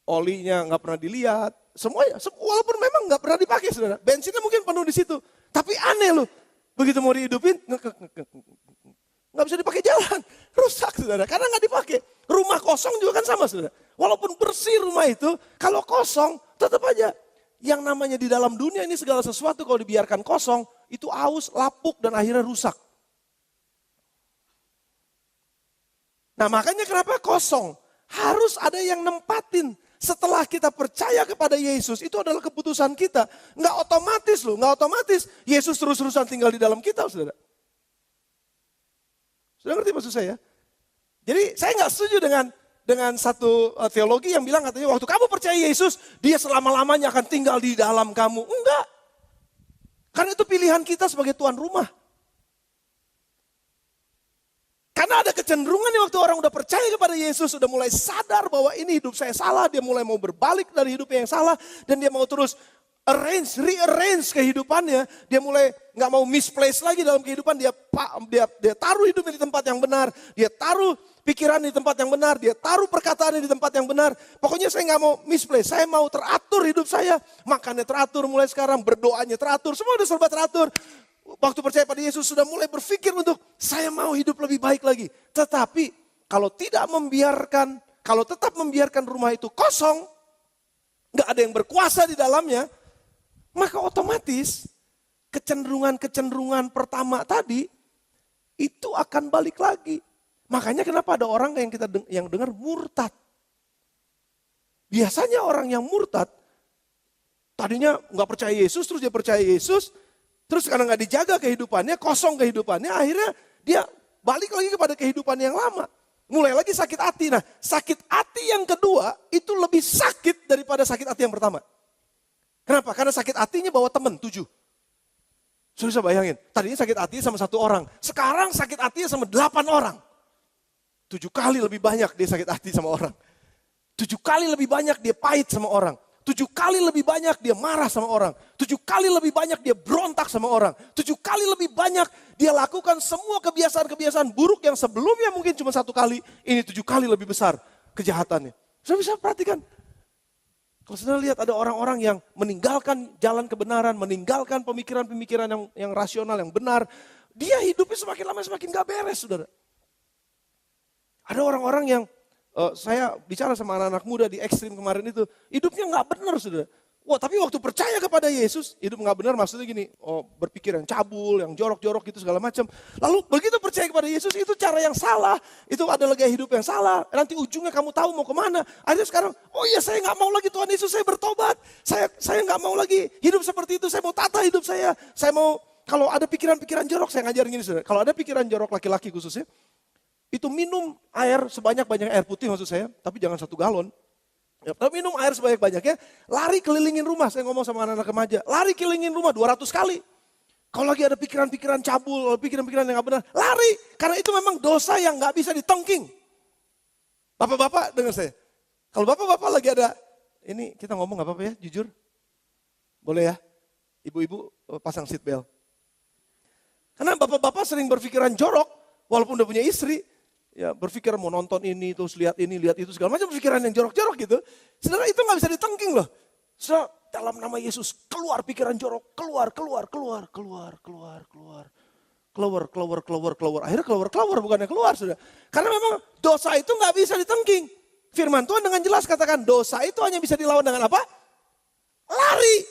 Olinya nggak pernah dilihat. Semuanya, walaupun memang nggak pernah dipakai saudara. Bensinnya mungkin penuh di situ. Tapi aneh loh. Begitu mau dihidupin, nggak bisa dipakai jalan. Rusak saudara, karena nggak dipakai. Rumah kosong juga kan sama saudara. Walaupun bersih rumah itu, kalau kosong tetap aja. Yang namanya di dalam dunia ini segala sesuatu kalau dibiarkan kosong, itu aus, lapuk, dan akhirnya rusak. Nah makanya kenapa kosong? Harus ada yang nempatin. Setelah kita percaya kepada Yesus, itu adalah keputusan kita. Nggak otomatis loh, nggak otomatis Yesus terus-terusan tinggal di dalam kita, saudara. Sudah ngerti maksud saya? Jadi saya nggak setuju dengan satu teologi yang bilang katanya waktu kamu percaya Yesus, dia selama-lamanya akan tinggal di dalam kamu. Enggak. Karena itu pilihan kita sebagai tuan rumah. Karena ada kecenderungan yang waktu orang udah percaya kepada Yesus, udah mulai sadar bahwa ini hidup saya salah, dia mulai mau berbalik dari hidup yang salah, dan dia mau terus rearrange kehidupannya, dia mulai nggak mau misplace lagi dalam kehidupan, dia taruh hidupnya di tempat yang benar, dia taruh pikiran di tempat yang benar, dia taruh perkataannya di tempat yang benar. Pokoknya saya nggak mau misplace, saya mau teratur hidup saya, makannya teratur mulai sekarang, berdoanya teratur, semua udah serba teratur. Waktu percaya pada Yesus sudah mulai berpikir untuk saya mau hidup lebih baik lagi. Tetapi kalau tetap membiarkan rumah itu kosong, nggak ada yang berkuasa di dalamnya, maka otomatis kecenderungan pertama tadi itu akan balik lagi. Makanya kenapa ada orang yang dengar murtad. Biasanya orang yang murtad tadinya nggak percaya Yesus, terus dia percaya Yesus. Terus karena nggak dijaga kehidupannya, kosong kehidupannya, akhirnya dia balik lagi kepada kehidupan yang lama. Mulai lagi sakit hati. Nah, sakit hati yang kedua itu lebih sakit daripada sakit hati yang pertama. Kenapa? Karena sakit hatinya bawa teman 7. Sudah bisa bayangin, tadinya sakit hati sama 1 orang. Sekarang sakit hatinya sama 8 orang. 7 kali lebih banyak dia sakit hati sama orang. 7 kali lebih banyak dia pahit sama orang. 7 kali lebih banyak dia marah sama orang. 7 kali lebih banyak dia berontak sama orang. 7 kali lebih banyak dia lakukan semua kebiasaan-kebiasaan buruk yang sebelumnya mungkin cuma 1 kali. Ini 7 kali lebih besar kejahatannya. Sudah bisa perhatikan. Kalau saudara lihat ada orang-orang yang meninggalkan jalan kebenaran, meninggalkan pemikiran-pemikiran yang rasional, yang benar. Dia hidupnya semakin lama semakin gak beres, saudara. Ada orang-orang yang, saya bicara sama anak-anak muda di ekstrim kemarin itu, hidupnya gak benar, saudara. Wah, tapi waktu percaya kepada Yesus, hidup gak benar maksudnya gini, berpikir yang cabul, yang jorok-jorok gitu segala macam. Lalu begitu percaya kepada Yesus, itu cara yang salah, itu adalah gaya hidup yang salah. Nanti ujungnya kamu tahu mau kemana. Akhirnya sekarang, oh iya saya gak mau lagi Tuhan Yesus, saya bertobat. Saya gak mau lagi hidup seperti itu, saya mau tata hidup saya. Saya mau, kalau ada pikiran-pikiran jorok, saya ngajarin gini saudara. Kalau ada pikiran jorok laki-laki khususnya, itu minum air sebanyak-banyak air putih maksud saya, tapi jangan 1 galon. Ya, tapi minum air sebanyak-banyaknya, lari kelilingin rumah, saya ngomong sama anak-anak remaja, lari kelilingin rumah 200 kali. Kalau lagi ada pikiran-pikiran cabul, pikiran-pikiran yang gak benar, lari. Karena itu memang dosa yang gak bisa ditengking. Bapak-bapak dengar saya, kalau bapak-bapak lagi ada, ini kita ngomong gak apa-apa ya, jujur? Boleh ya? Ibu-ibu pasang seat belt. Karena bapak-bapak sering berpikiran jorok, walaupun udah punya istri, ya berpikir mau nonton ini, terus lihat ini, lihat itu, segala macam pikiran yang jorok-jorok gitu. Saudara itu gak bisa ditengking loh. Saudara, dalam nama Yesus, keluar pikiran jorok, keluar. Akhirnya keluar, bukannya keluar saudara. Karena memang dosa itu gak bisa ditengking. Firman Tuhan dengan jelas katakan, dosa itu hanya bisa dilawan dengan apa? Lari,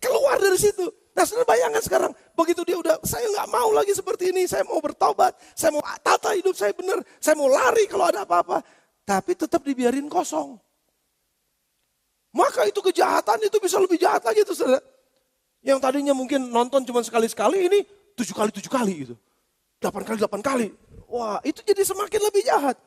keluar dari situ. Nah saudara bayangkan sekarang, begitu dia udah, saya gak mau lagi seperti ini, saya mau bertobat, saya mau tata hidup saya benar, saya mau lari kalau ada apa-apa. Tapi tetap dibiarin kosong. Maka itu kejahatan itu bisa lebih jahat lagi tuh saudara. Yang tadinya mungkin nonton cuma sekali-sekali, ini 7 kali gitu. 8 kali. Wah itu jadi semakin lebih jahat.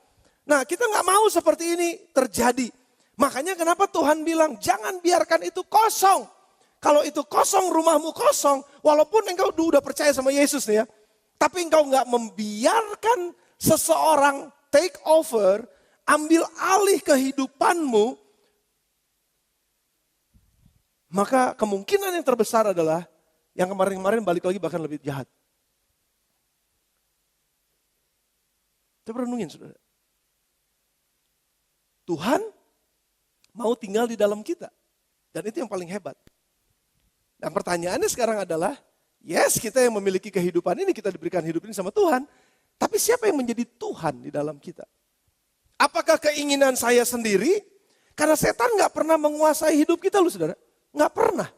Nah kita gak mau seperti ini terjadi. Makanya kenapa Tuhan bilang jangan biarkan itu kosong. Kalau itu kosong, rumahmu kosong, walaupun engkau udah percaya sama Yesus nih ya. Tapi engkau gak membiarkan seseorang take over, ambil alih kehidupanmu. Maka kemungkinan yang terbesar adalah, yang kemarin-kemarin balik lagi bahkan lebih jahat. Coba renungin saudara. Tuhan mau tinggal di dalam kita. Dan itu yang paling hebat. Dan pertanyaannya sekarang adalah, yes kita yang memiliki kehidupan ini, kita diberikan hidup ini sama Tuhan. Tapi siapa yang menjadi Tuhan di dalam kita? Apakah keinginan saya sendiri? Karena setan gak pernah menguasai hidup kita loh saudara. Gak pernah.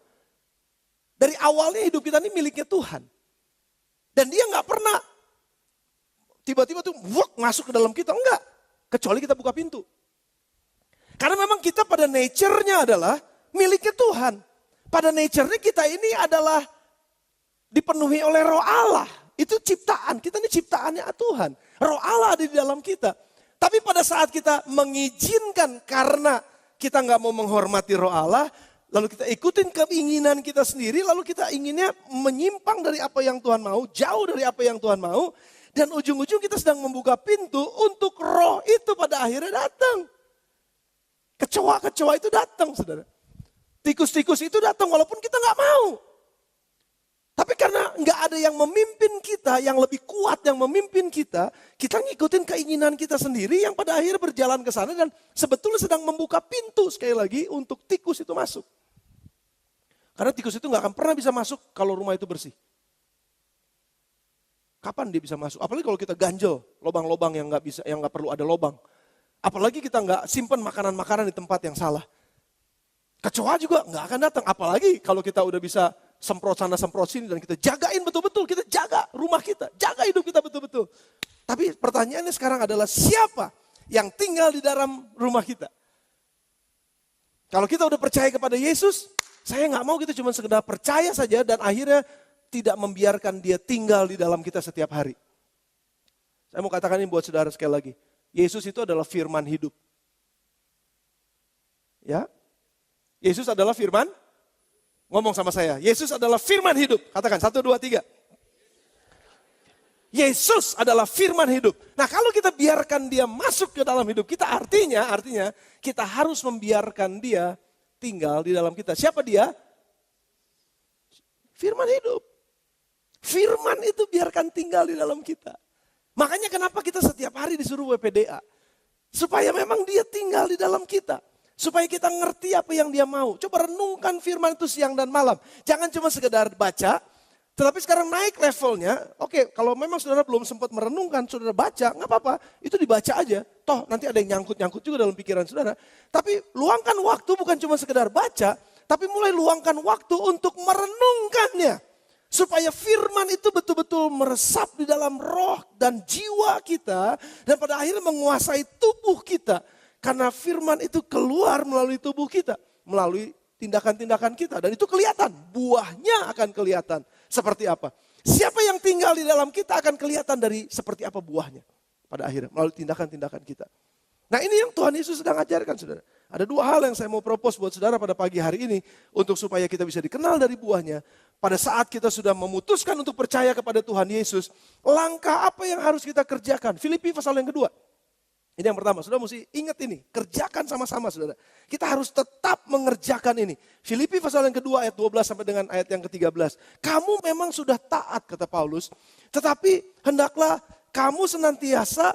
Dari awalnya hidup kita ini miliknya Tuhan. Dan dia gak pernah tiba-tiba tuh masuk ke dalam kita. Enggak. Kecuali kita buka pintu. Karena memang kita pada nature-nya adalah miliknya Tuhan. Pada nature-nya kita ini adalah dipenuhi oleh roh Allah. Itu ciptaan, kita ini ciptaannya Tuhan. Roh Allah ada di dalam kita. Tapi pada saat kita mengizinkan karena kita nggak mau menghormati roh Allah, lalu kita ikutin keinginan kita sendiri, lalu kita inginnya menyimpang dari apa yang Tuhan mau, jauh dari apa yang Tuhan mau, dan ujung-ujung kita sedang membuka pintu untuk roh itu pada akhirnya datang. Kecoa-kecoa itu datang, saudara. Tikus-tikus itu datang walaupun kita nggak mau. Tapi karena nggak ada yang memimpin kita, yang lebih kuat yang memimpin kita ngikutin keinginan kita sendiri yang pada akhirnya berjalan ke sana dan sebetulnya sedang membuka pintu sekali lagi untuk tikus itu masuk. Karena tikus itu nggak akan pernah bisa masuk kalau rumah itu bersih. Kapan dia bisa masuk? Apalagi kalau kita ganjel, lobang-lobang yang nggak bisa, yang nggak perlu ada lobang. Apalagi kita nggak simpan makanan-makanan di tempat yang salah. Kecoa juga nggak akan datang. Apalagi kalau kita udah bisa semprot sana semprot sini dan kita jagain betul-betul. Kita jaga rumah kita, jaga hidup kita betul-betul. Tapi pertanyaannya sekarang adalah siapa yang tinggal di dalam rumah kita? Kalau kita udah percaya kepada Yesus, saya nggak mau kita cuma sekedar percaya saja dan akhirnya tidak membiarkan dia tinggal di dalam kita setiap hari. Saya mau katakan ini buat saudara sekali lagi. Yesus itu adalah firman hidup. Ya, Yesus adalah firman. Ngomong sama saya, Yesus adalah firman hidup. Katakan 1, 2, 3. Yesus adalah firman hidup. Nah, kalau kita biarkan dia masuk ke dalam hidup kita, artinya kita harus membiarkan dia tinggal di dalam kita. Siapa dia? Firman hidup. Firman itu biarkan tinggal di dalam kita. Makanya kenapa kita setiap hari disuruh WPDA. Supaya memang dia tinggal di dalam kita. Supaya kita ngerti apa yang dia mau. Coba renungkan firman itu siang dan malam. Jangan cuma sekedar baca. Tetapi sekarang naik levelnya. Oke, kalau memang saudara belum sempat merenungkan, saudara baca, nggak apa-apa. Itu dibaca aja. Toh nanti ada yang nyangkut-nyangkut juga dalam pikiran saudara. Tapi luangkan waktu bukan cuma sekedar baca. Tapi mulai luangkan waktu untuk merenungkannya. Supaya firman itu betul-betul meresap di dalam roh dan jiwa kita. Dan pada akhirnya menguasai tubuh kita. Karena firman itu keluar melalui tubuh kita. Melalui tindakan-tindakan kita. Dan itu kelihatan. Buahnya akan kelihatan. Seperti apa? Siapa yang tinggal di dalam kita akan kelihatan dari seperti apa buahnya. Pada akhirnya melalui tindakan-tindakan kita. Nah, ini yang Tuhan Yesus sedang ajarkan saudara. Ada 2 hal yang saya mau propose buat saudara pada pagi hari ini. Untuk supaya kita bisa dikenal dari buahnya. Pada saat kita sudah memutuskan untuk percaya kepada Tuhan Yesus. Langkah apa yang harus kita kerjakan? Filipi pasal yang kedua. Ini yang pertama, saudara mesti ingat ini. Kerjakan sama-sama saudara. Kita harus tetap mengerjakan ini. Filipi pasal yang kedua ayat 12 sampai dengan ayat yang ke-13. Kamu memang sudah taat kata Paulus. Tetapi hendaklah kamu senantiasa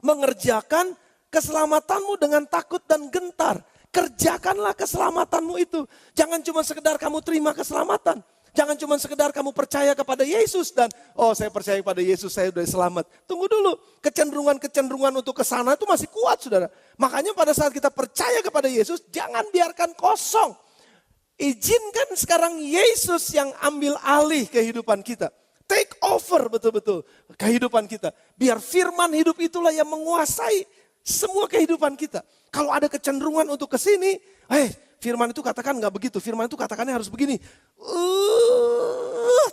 mengerjakan keselamatanmu dengan takut dan gentar. Kerjakanlah keselamatanmu itu. Jangan cuma sekedar kamu terima keselamatan. Jangan cuma sekedar kamu percaya kepada Yesus dan saya percaya kepada Yesus, saya sudah selamat. Tunggu dulu, kecenderungan-kecenderungan untuk ke sana itu masih kuat saudara. Makanya pada saat kita percaya kepada Yesus, jangan biarkan kosong. Izinkan sekarang Yesus yang ambil alih kehidupan kita. Take over betul-betul kehidupan kita. Biar firman hidup itulah yang menguasai semua kehidupan kita. Kalau ada kecenderungan untuk ke sini, firman itu katakan nggak begitu. Firman itu katakannya harus begini.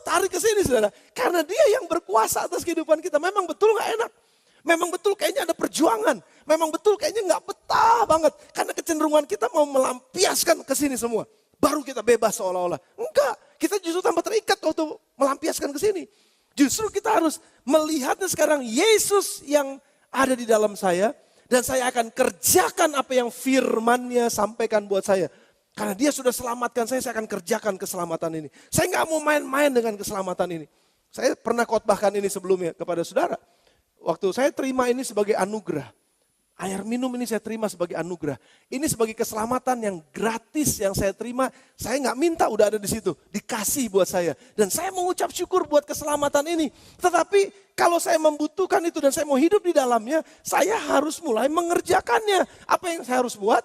Tarik ke sini saudara. Karena dia yang berkuasa atas kehidupan kita. Memang betul nggak enak. Memang betul kayaknya ada perjuangan. Memang betul kayaknya nggak betah banget. Karena kecenderungan kita mau melampiaskan ke sini semua. Baru kita bebas seolah-olah. Enggak, kita justru tambah terikat untuk melampiaskan ke sini. Justru kita harus melihatnya sekarang Yesus yang ada di dalam saya. Dan saya akan kerjakan apa yang firman-Nya sampaikan buat saya. Karena dia sudah selamatkan saya akan kerjakan keselamatan ini. Saya nggak mau main-main dengan keselamatan ini. Saya pernah khotbahkan ini sebelumnya kepada saudara. Waktu saya terima ini sebagai anugerah. Air minum ini saya terima sebagai anugerah. Ini sebagai keselamatan yang gratis yang saya terima. Saya nggak minta, udah ada di situ. Dikasih buat saya. Dan saya mengucap syukur buat keselamatan ini. Tetapi kalau saya membutuhkan itu dan saya mau hidup di dalamnya, saya harus mulai mengerjakannya. Apa yang saya harus buat?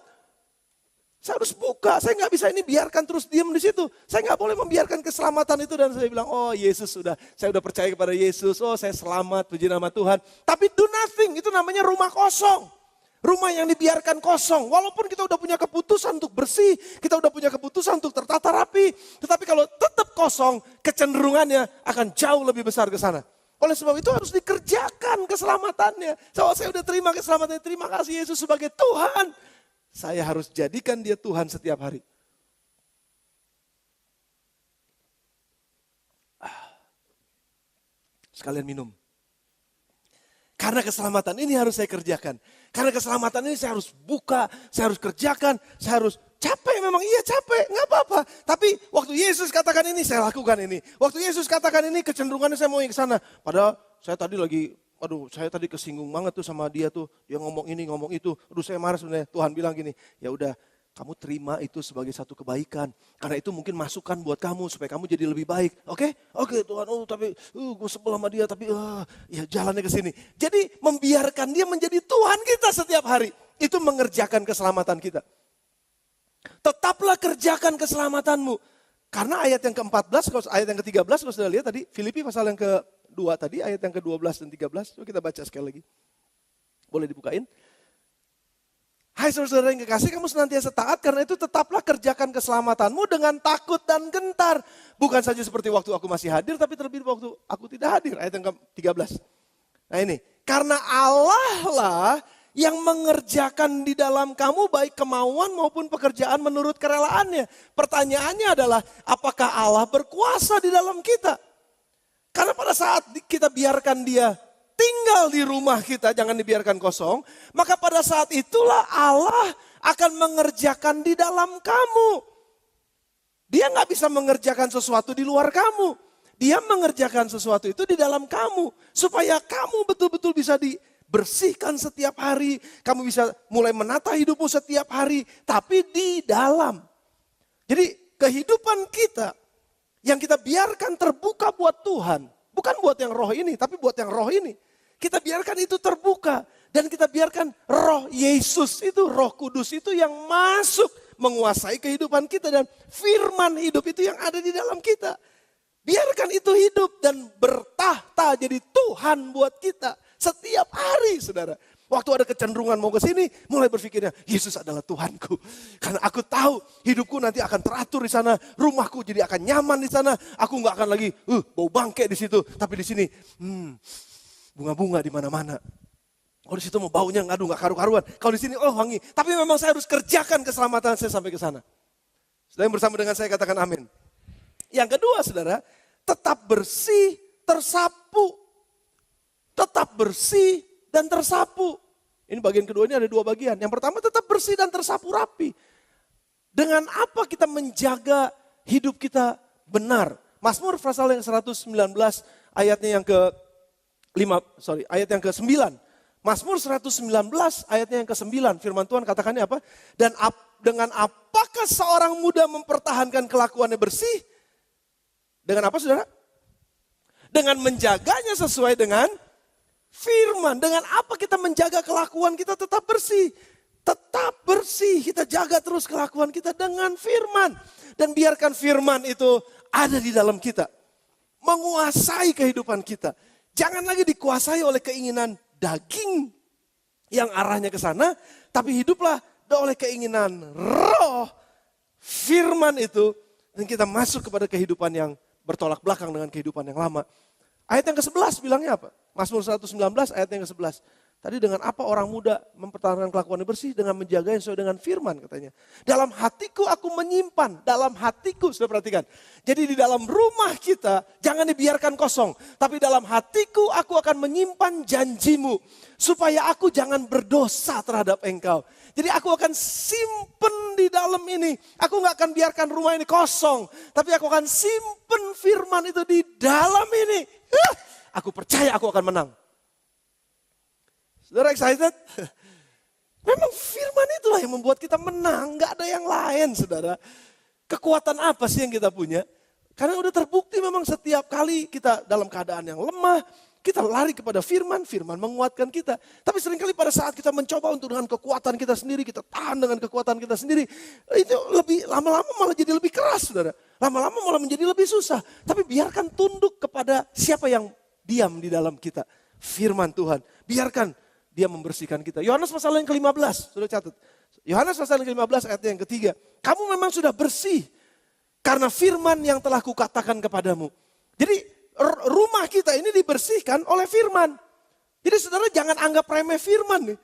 Saya harus buka. Saya nggak bisa ini biarkan terus diam di situ. Saya nggak boleh membiarkan keselamatan itu dan saya bilang, Yesus saya udah percaya kepada Yesus. Saya selamat, puji nama Tuhan. Tapi do nothing, itu namanya rumah kosong. Rumah yang dibiarkan kosong. Walaupun kita udah punya keputusan untuk bersih. Kita udah punya keputusan untuk tertata rapi. Tetapi kalau tetap kosong, kecenderungannya akan jauh lebih besar ke sana. Oleh sebab itu harus dikerjakan keselamatannya. Saya udah terima keselamatannya. Terima kasih Yesus sebagai Tuhan. Saya harus jadikan dia Tuhan setiap hari. Sekalian minum. Karena keselamatan ini harus saya kerjakan. Karena keselamatan ini saya harus buka, saya harus kerjakan, saya harus capek memang, iya capek, nggak apa-apa. Tapi waktu Yesus katakan ini, saya lakukan ini. Waktu Yesus katakan ini, kecenderungannya saya mau yang ke sana. Padahal saya tadi saya tadi kesinggung banget tuh sama dia tuh. Dia ngomong ini, ngomong itu. Saya marah sebenarnya. Tuhan bilang gini, ya udah kamu terima itu sebagai satu kebaikan. Karena itu mungkin masukan buat kamu supaya kamu jadi lebih baik. Oke Tuhan, tapi gue sebel sama dia, tapi ya jalannya ke sini. Jadi membiarkan dia menjadi Tuhan kita setiap hari. Itu mengerjakan keselamatan kita. Tetaplah kerjakan keselamatanmu. Karena ayat yang ke-14, ayat yang ke-13 kalau sudah lihat tadi, Filipi pasal yang ke-2 tadi, ayat yang ke-12 dan 13. Coba kita baca sekali lagi. Boleh dibukain? Hai saudara yang kekasih, kamu senantiasa taat karena itu tetaplah kerjakan keselamatanmu dengan takut dan gentar. Bukan saja seperti waktu aku masih hadir, tapi terlebih waktu aku tidak hadir. Ayat yang ke-13. Nah ini, karena Allah lah yang mengerjakan di dalam kamu baik kemauan maupun pekerjaan menurut kerelaannya. Pertanyaannya adalah, apakah Allah berkuasa di dalam kita? Karena pada saat kita biarkan dia tinggal di rumah kita, jangan dibiarkan kosong, maka pada saat itulah Allah akan mengerjakan di dalam kamu. Dia nggak bisa mengerjakan sesuatu di luar kamu. Dia mengerjakan sesuatu itu di dalam kamu. Supaya kamu betul-betul bisa dibersihkan setiap hari. Kamu bisa mulai menata hidupmu setiap hari. Tapi di dalam. Jadi kehidupan kita yang kita biarkan terbuka buat Tuhan. Bukan buat yang roh ini, tapi buat yang roh ini. Kita biarkan itu terbuka. Dan kita biarkan roh Yesus itu, roh kudus itu yang masuk menguasai kehidupan kita. Dan firman hidup itu yang ada di dalam kita. Biarkan itu hidup dan bertahta jadi Tuhan buat kita. Setiap hari saudara. Waktu ada kecenderungan mau ke sini, mulai berpikirnya, Yesus adalah Tuhanku. Karena aku tahu hidupku nanti akan teratur di sana. Rumahku jadi akan nyaman di sana. Aku nggak akan lagi bau bangke di situ. Tapi di sini, bunga-bunga di mana-mana. Kalau di situ mau baunya ngadu nggak karu-karuan. Kalau di sini wangi. Tapi memang saya harus kerjakan keselamatan saya sampai ke sana. Saudara yang bersama dengan saya katakan amin. Yang kedua saudara, tetap bersih, tersapu. Tetap bersih dan tersapu. Ini bagian kedua, ini ada dua bagian. Yang pertama tetap bersih dan tersapu rapi. Dengan apa kita menjaga hidup kita benar? Mazmur pasal yang 119 ayatnya yang ayat yang ke-9. Mazmur 119 ayatnya yang ke-9. Firman Tuhan katakannya apa? Dan dengan apakah seorang muda mempertahankan kelakuannya bersih? Dengan apa saudara? Dengan menjaganya sesuai dengan firman. Dengan apa kita menjaga kelakuan kita tetap bersih? Tetap bersih. Kita jaga terus kelakuan kita dengan firman. Dan biarkan firman itu ada di dalam kita. Menguasai kehidupan kita. Jangan lagi dikuasai oleh keinginan daging yang arahnya ke sana. Tapi hiduplah oleh keinginan roh. Firman itu. Dan kita masuk kepada kehidupan yang bertolak belakang dengan kehidupan yang lama. Ayat yang ke-11 bilangnya apa? Mazmur 119 ayat yang ke-11. Tadi dengan apa orang muda mempertahankan kelakuannya bersih? Dengan menjaganya sesuai dengan firman katanya. Dalam hatiku aku menyimpan. Dalam hatiku, sudah perhatikan. Jadi di dalam rumah kita jangan dibiarkan kosong. Tapi dalam hatiku aku akan menyimpan janjimu. Supaya aku jangan berdosa terhadap engkau. Jadi aku akan simpen di dalam ini. Aku gak akan biarkan rumah ini kosong. Tapi aku akan simpen firman itu di dalam ini. Aku percaya aku akan menang. Saudara excited? Memang firman itulah yang membuat kita menang. Gak ada yang lain saudara. Kekuatan apa sih yang kita punya? Karena udah terbukti memang setiap kali kita dalam keadaan yang lemah. Kita lari kepada firman, firman menguatkan kita. Tapi seringkali pada saat kita mencoba untuk dengan kekuatan kita sendiri, kita tahan dengan kekuatan kita sendiri. Itu lebih lama-lama malah jadi lebih keras saudara. Lama-lama malah menjadi lebih susah. Tapi biarkan tunduk kepada siapa yang diam di dalam kita. Firman Tuhan. Biarkan dia membersihkan kita. Yohanes pasal yang ke-15, sudah catat. Yohanes pasal yang ke-15 ayat yang ketiga. Kamu memang sudah bersih karena firman yang telah kukatakan kepadamu. Jadi rumah kita ini dibersihkan oleh firman. Jadi saudara jangan anggap remeh firman nih.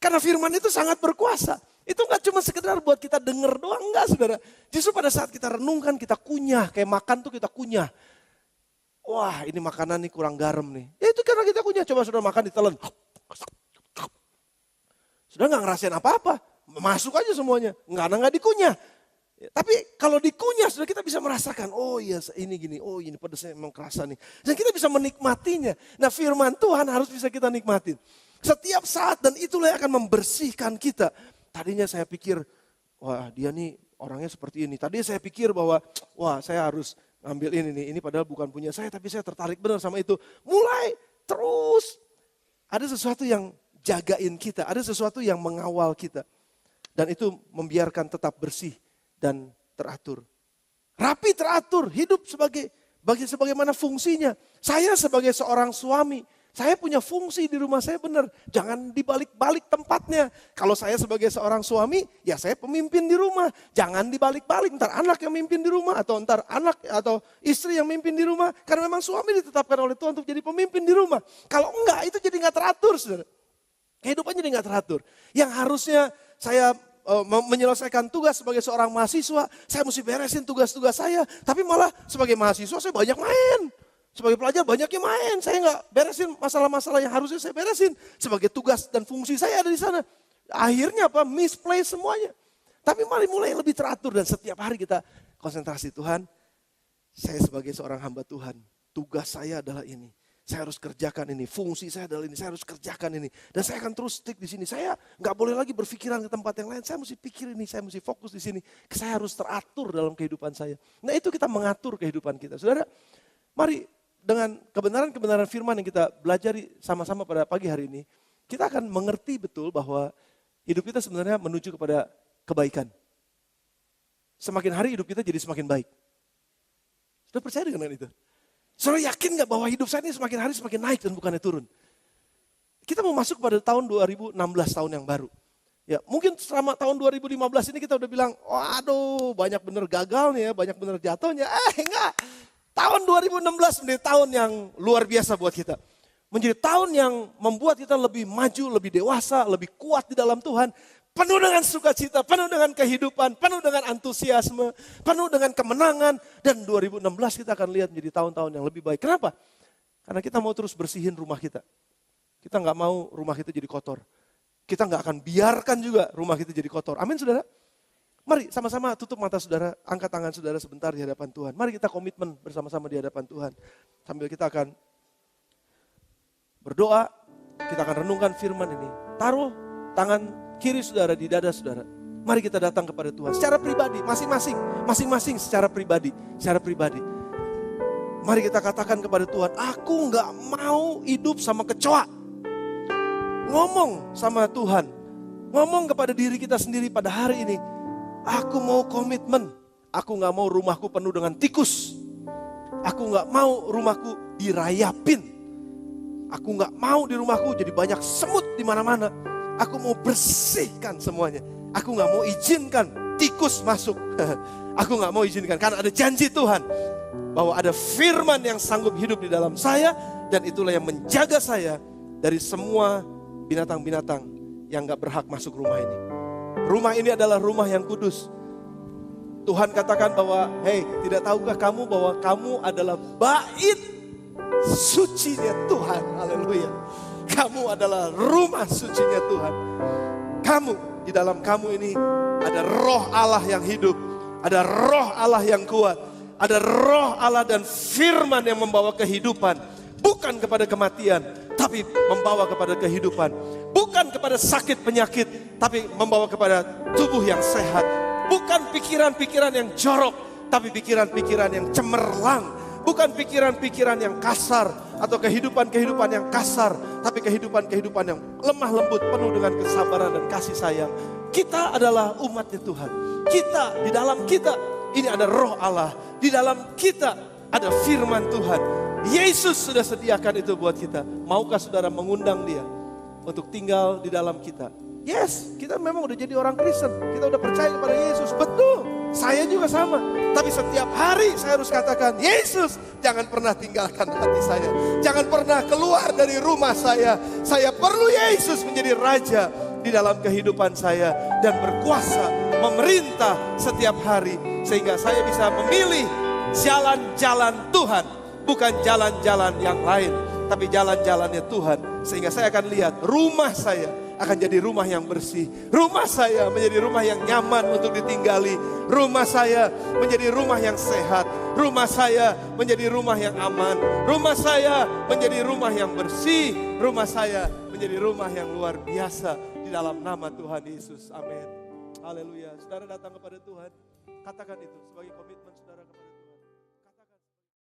Karena firman itu sangat berkuasa. Itu gak cuma sekedar buat kita denger doang, enggak saudara. Justru pada saat kita renungkan, kita kunyah. Kayak makan tuh kita kunyah. Wah ini makanan nih kurang garam nih. Ya itu karena kita kunyah. Coba saudara makan ditelan. Sudah gak ngerasain apa-apa. Masuk aja semuanya. Nggak dikunyah. Ya, tapi kalau dikunyah sudah kita bisa merasakan, oh iya ini gini, oh ini pedasnya memang kerasa nih. Dan kita bisa menikmatinya. Nah firman Tuhan harus bisa kita nikmatin. Setiap saat dan itulah yang akan membersihkan kita. Tadinya saya pikir, wah dia nih orangnya seperti ini. Tadinya saya pikir bahwa, wah saya harus ngambil ini nih. Ini padahal bukan punya saya, tapi saya tertarik benar sama itu. Mulai terus ada sesuatu yang jagain kita. Ada sesuatu yang mengawal kita. Dan itu membiarkan tetap bersih dan teratur. Rapi teratur, hidup sebagaimana fungsinya. Saya sebagai seorang suami, Saya punya fungsi di rumah saya benar. Jangan dibalik-balik tempatnya. Kalau saya sebagai seorang suami, ya saya pemimpin di rumah. Jangan dibalik-balik. Ntar anak yang mimpin di rumah. Atau ntar anak atau istri yang mimpin di rumah. Karena memang suami ditetapkan oleh Tuhan untuk jadi pemimpin di rumah. Kalau enggak, itu jadi nggak teratur, saudara. Kehidupannya jadi nggak teratur. Yang harusnya saya menyelesaikan tugas sebagai seorang mahasiswa. Saya mesti beresin tugas-tugas saya. Tapi malah sebagai mahasiswa saya banyak main. Sebagai pelajar banyaknya main, saya nggak beresin masalah-masalah yang harusnya saya beresin. Sebagai tugas dan fungsi saya ada di sana. Akhirnya apa? Misplace semuanya. Tapi mari mulai lebih teratur dan setiap hari kita konsentrasi. Tuhan, saya sebagai seorang hamba Tuhan, tugas saya adalah ini. Saya harus kerjakan ini, fungsi saya adalah ini, saya harus kerjakan ini. Dan saya akan terus stick di sini. Saya nggak boleh lagi berpikiran ke tempat yang lain. Saya mesti pikir ini, saya mesti fokus di sini. Saya harus teratur dalam kehidupan saya. Nah itu kita mengatur kehidupan kita. Saudara, mari dengan kebenaran-kebenaran firman yang kita belajari sama-sama pada pagi hari ini, kita akan mengerti betul bahwa hidup kita sebenarnya menuju kepada kebaikan. Semakin hari hidup kita jadi semakin baik. Sudah percaya dengan itu? Saudara yakin gak bahwa hidup saya ini semakin hari semakin naik dan bukannya turun? Kita mau masuk pada tahun 2016, tahun yang baru. Ya, mungkin selama tahun 2015 ini kita udah bilang, waduh banyak bener gagalnya, banyak bener jatuhnya. Enggak. Tahun 2016 menjadi tahun yang luar biasa buat kita. Menjadi tahun yang membuat kita lebih maju, lebih dewasa, lebih kuat di dalam Tuhan. Penuh dengan sukacita, penuh dengan kehidupan, penuh dengan antusiasme, penuh dengan kemenangan. Dan 2016 kita akan lihat menjadi tahun-tahun yang lebih baik. Kenapa? Karena kita mau terus bersihin rumah kita. Kita nggak mau rumah kita jadi kotor. Kita nggak akan biarkan juga rumah kita jadi kotor. Amin saudara? Mari sama-sama tutup mata saudara, angkat tangan saudara sebentar di hadapan Tuhan. Mari kita komitmen bersama-sama di hadapan Tuhan. Sambil kita akan berdoa, kita akan renungkan firman ini. Taruh tangan kiri saudara di dada saudara. Mari kita datang kepada Tuhan secara pribadi, masing-masing secara pribadi. Mari kita katakan kepada Tuhan, aku gak mau hidup sama kecoa. Ngomong sama Tuhan, ngomong kepada diri kita sendiri pada hari ini. Aku mau komitmen, aku gak mau rumahku penuh dengan tikus. Aku gak mau rumahku dirayapin. Aku gak mau di rumahku jadi banyak semut di mana-mana. Aku mau bersihkan semuanya. Aku gak mau izinkan tikus masuk. Aku gak mau izinkan, karena ada janji Tuhan. Bahwa ada firman yang sanggup hidup di dalam saya. Dan itulah yang menjaga saya dari semua binatang-binatang yang gak berhak masuk rumah ini. Rumah ini adalah rumah yang kudus. Tuhan katakan bahwa, hey, tidak tahukah kamu bahwa kamu adalah bait sucinya Tuhan. Haleluya. Kamu adalah rumah sucinya Tuhan. Kamu, di dalam kamu ini ada roh Allah yang hidup. Ada roh Allah yang kuat. Ada roh Allah dan firman yang membawa kehidupan. Bukan kepada kematian, tapi membawa kepada kehidupan. Bukan kepada sakit penyakit, tapi membawa kepada tubuh yang sehat. Bukan pikiran-pikiran yang jorok, tapi pikiran-pikiran yang cemerlang. Bukan pikiran-pikiran yang kasar atau kehidupan-kehidupan yang kasar, tapi kehidupan-kehidupan yang lemah lembut, penuh dengan kesabaran dan kasih sayang. Kita adalah umatnya Tuhan. Kita, di dalam kita, ini ada roh Allah. Di dalam kita ada firman Tuhan. Yesus sudah sediakan itu buat kita. Maukah saudara mengundang dia untuk tinggal di dalam kita? Yes, kita memang udah jadi orang Kristen. Kita udah percaya kepada Yesus. Betul, saya juga sama. Tapi setiap hari saya harus katakan, Yesus jangan pernah tinggalkan hati saya. Jangan pernah keluar dari rumah saya. Saya perlu Yesus menjadi raja di dalam kehidupan saya. Dan berkuasa, memerintah setiap hari. Sehingga saya bisa memilih jalan-jalan Tuhan. Bukan jalan-jalan yang lain. Tapi jalan-jalannya Tuhan. Sehingga saya akan lihat rumah saya akan jadi rumah yang bersih. Rumah saya menjadi rumah yang nyaman untuk ditinggali. Rumah saya menjadi rumah yang sehat. Rumah saya menjadi rumah yang aman. Rumah saya menjadi rumah yang bersih. Rumah saya menjadi rumah yang luar biasa. Di dalam nama Tuhan Yesus. Amin. Haleluya. Saudara datang kepada Tuhan. Katakan itu sebagai komitmen saudara kepada Tuhan.